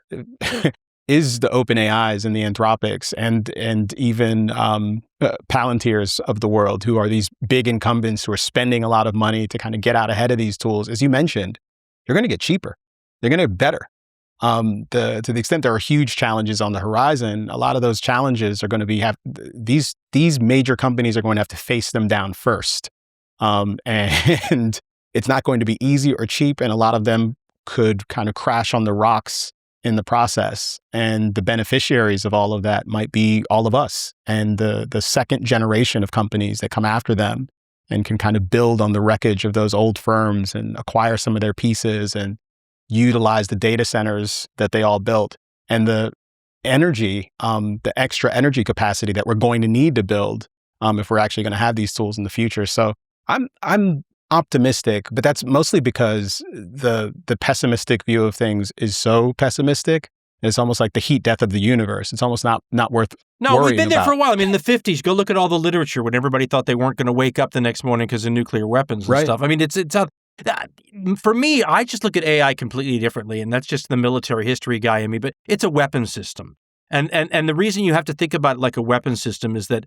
is the OpenAIs and the Anthropics and even Palantirs of the world, who are these big incumbents who are spending a lot of money to kind of get out ahead of these tools. As you mentioned, they're going to get cheaper. They're going to get better. To the extent there are huge challenges on the horizon, a lot of those challenges are going to be these major companies are going to have to face them down first. And it's not going to be easy or cheap, and a lot of them could kind of crash on the rocks in the process. And the beneficiaries of all of that might be all of us and the second generation of companies that come after them and can kind of build on the wreckage of those old firms and acquire some of their pieces and utilize the data centers that they all built and the energy, the extra energy capacity that we're going to need to build if we're actually going to have these tools in the future. So I'm optimistic, but that's mostly because the pessimistic view of things is so pessimistic It's almost like the heat death of the universe. It's almost not worth No, worrying we've been there about. for a while. I mean, in the 50s, go look at all the literature when everybody thought they weren't going to wake up the next morning because of nuclear weapons and stuff. I mean, for me, I just look at AI completely differently, and that's just the military history guy in me, but it's a weapon system. And the reason you have to think about it like a weapon system is that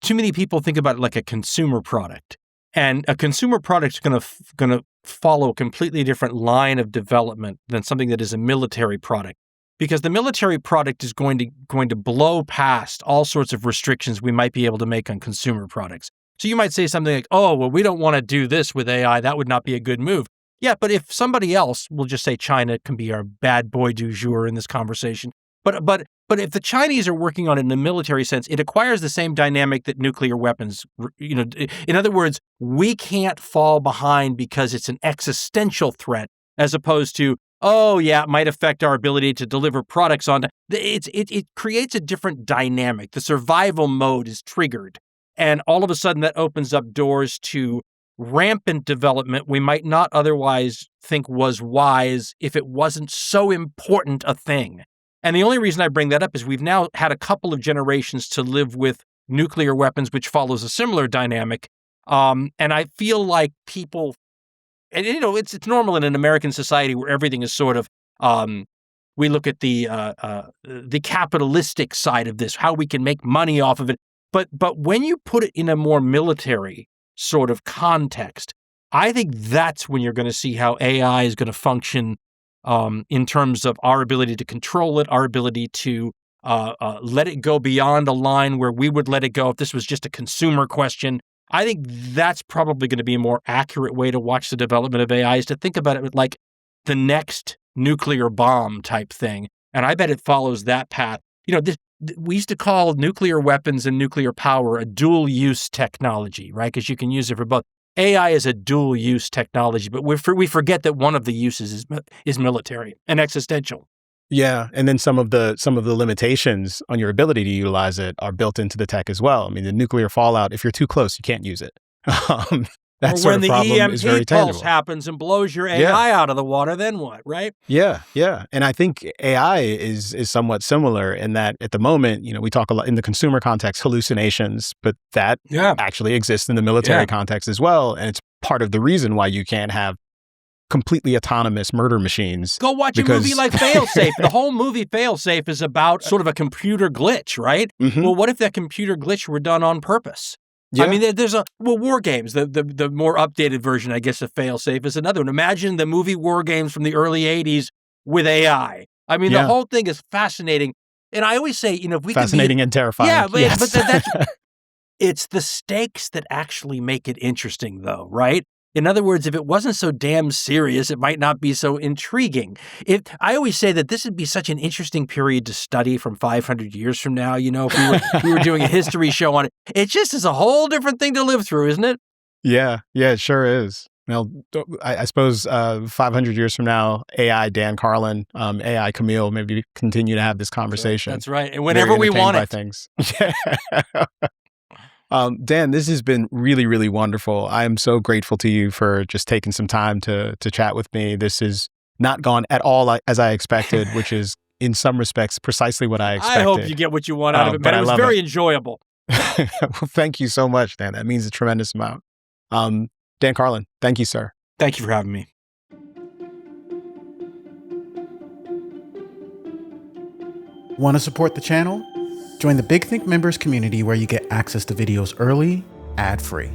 too many people think about it like a consumer product. And a consumer product is going to follow a completely different line of development than something that is a military product. Because the military product is going to blow past all sorts of restrictions we might be able to make on consumer products. So you might say something like, oh, well, we don't want to do this with AI. That would not be a good move. Yeah, but if somebody else, we'll just say China can be our bad boy du jour in this conversation. But if the Chinese are working on it in a military sense, it acquires the same dynamic that nuclear weapons, in other words, we can't fall behind because it's an existential threat as opposed to, oh, yeah, it might affect our ability to deliver products on. It creates a different dynamic. The survival mode is triggered. And all of a sudden that opens up doors to rampant development we might not otherwise think was wise if it wasn't so important a thing. And the only reason I bring that up is we've now had a couple of generations to live with nuclear weapons, which follows a similar dynamic. And I feel like people, and it's normal in an American society where everything is sort of, we look at the capitalistic side of this, how we can make money off of it. But when you put it in a more military sort of context, I think that's when you're going to see how AI is going to function in terms of our ability to control it, our ability to let it go beyond a line where we would let it go if this was just a consumer question. I think that's probably going to be a more accurate way to watch the development of AI, is to think about it like the next nuclear bomb type thing. And I bet it follows that path. We used to call nuclear weapons and nuclear power a dual-use technology, right? Because you can use it for both. AI is a dual-use technology, but we forget that one of the uses is military and existential. Yeah, and then some of the limitations on your ability to utilize it are built into the tech as well. I mean, the nuclear fallout, if you're too close, you can't use it. That sort of problem is very tangible. When the EMP pulse happens and blows your AI out of the water, then what, right? Yeah. And I think AI is somewhat similar in that at the moment, we talk a lot in the consumer context, hallucinations, but that actually exists in the military context as well. And it's part of the reason why you can't have completely autonomous murder machines. Go watch a movie like Failsafe. The whole movie Failsafe is about sort of a computer glitch, right? Mm-hmm. Well, what if that computer glitch were done on purpose? Yeah. I mean, there's War Games, the more updated version, I guess, of Failsafe is another one. Imagine the movie War Games from the early 80s with AI. I mean, the whole thing is fascinating. And I always say, if we fascinating and terrifying. Yeah, but that's it's the stakes that actually make it interesting, though, right? In other words, if it wasn't so damn serious, it might not be so intriguing. I always say that this would be such an interesting period to study from 500 yeif we were doing a history show on it. It just is a whole different thing to live through, isn't it? Yeah, it sure is. Well, I suppose 500 years from now, AI Dan Carlin, AI Kmele, maybe continue to have this conversation. That's right. And whenever we want it. Things. Dan, this has been really, really wonderful. I am so grateful to you for just taking some time to chat with me. This has not gone at all as I expected, which is in some respects precisely what I expected. I hope you get what you want out of it, but it was very enjoyable. Well, thank you so much, Dan. That means a tremendous amount. Dan Carlin, thank you, sir. Thank you for having me. Want to support the channel? Join the Big Think members community where you get access to videos early, ad-free.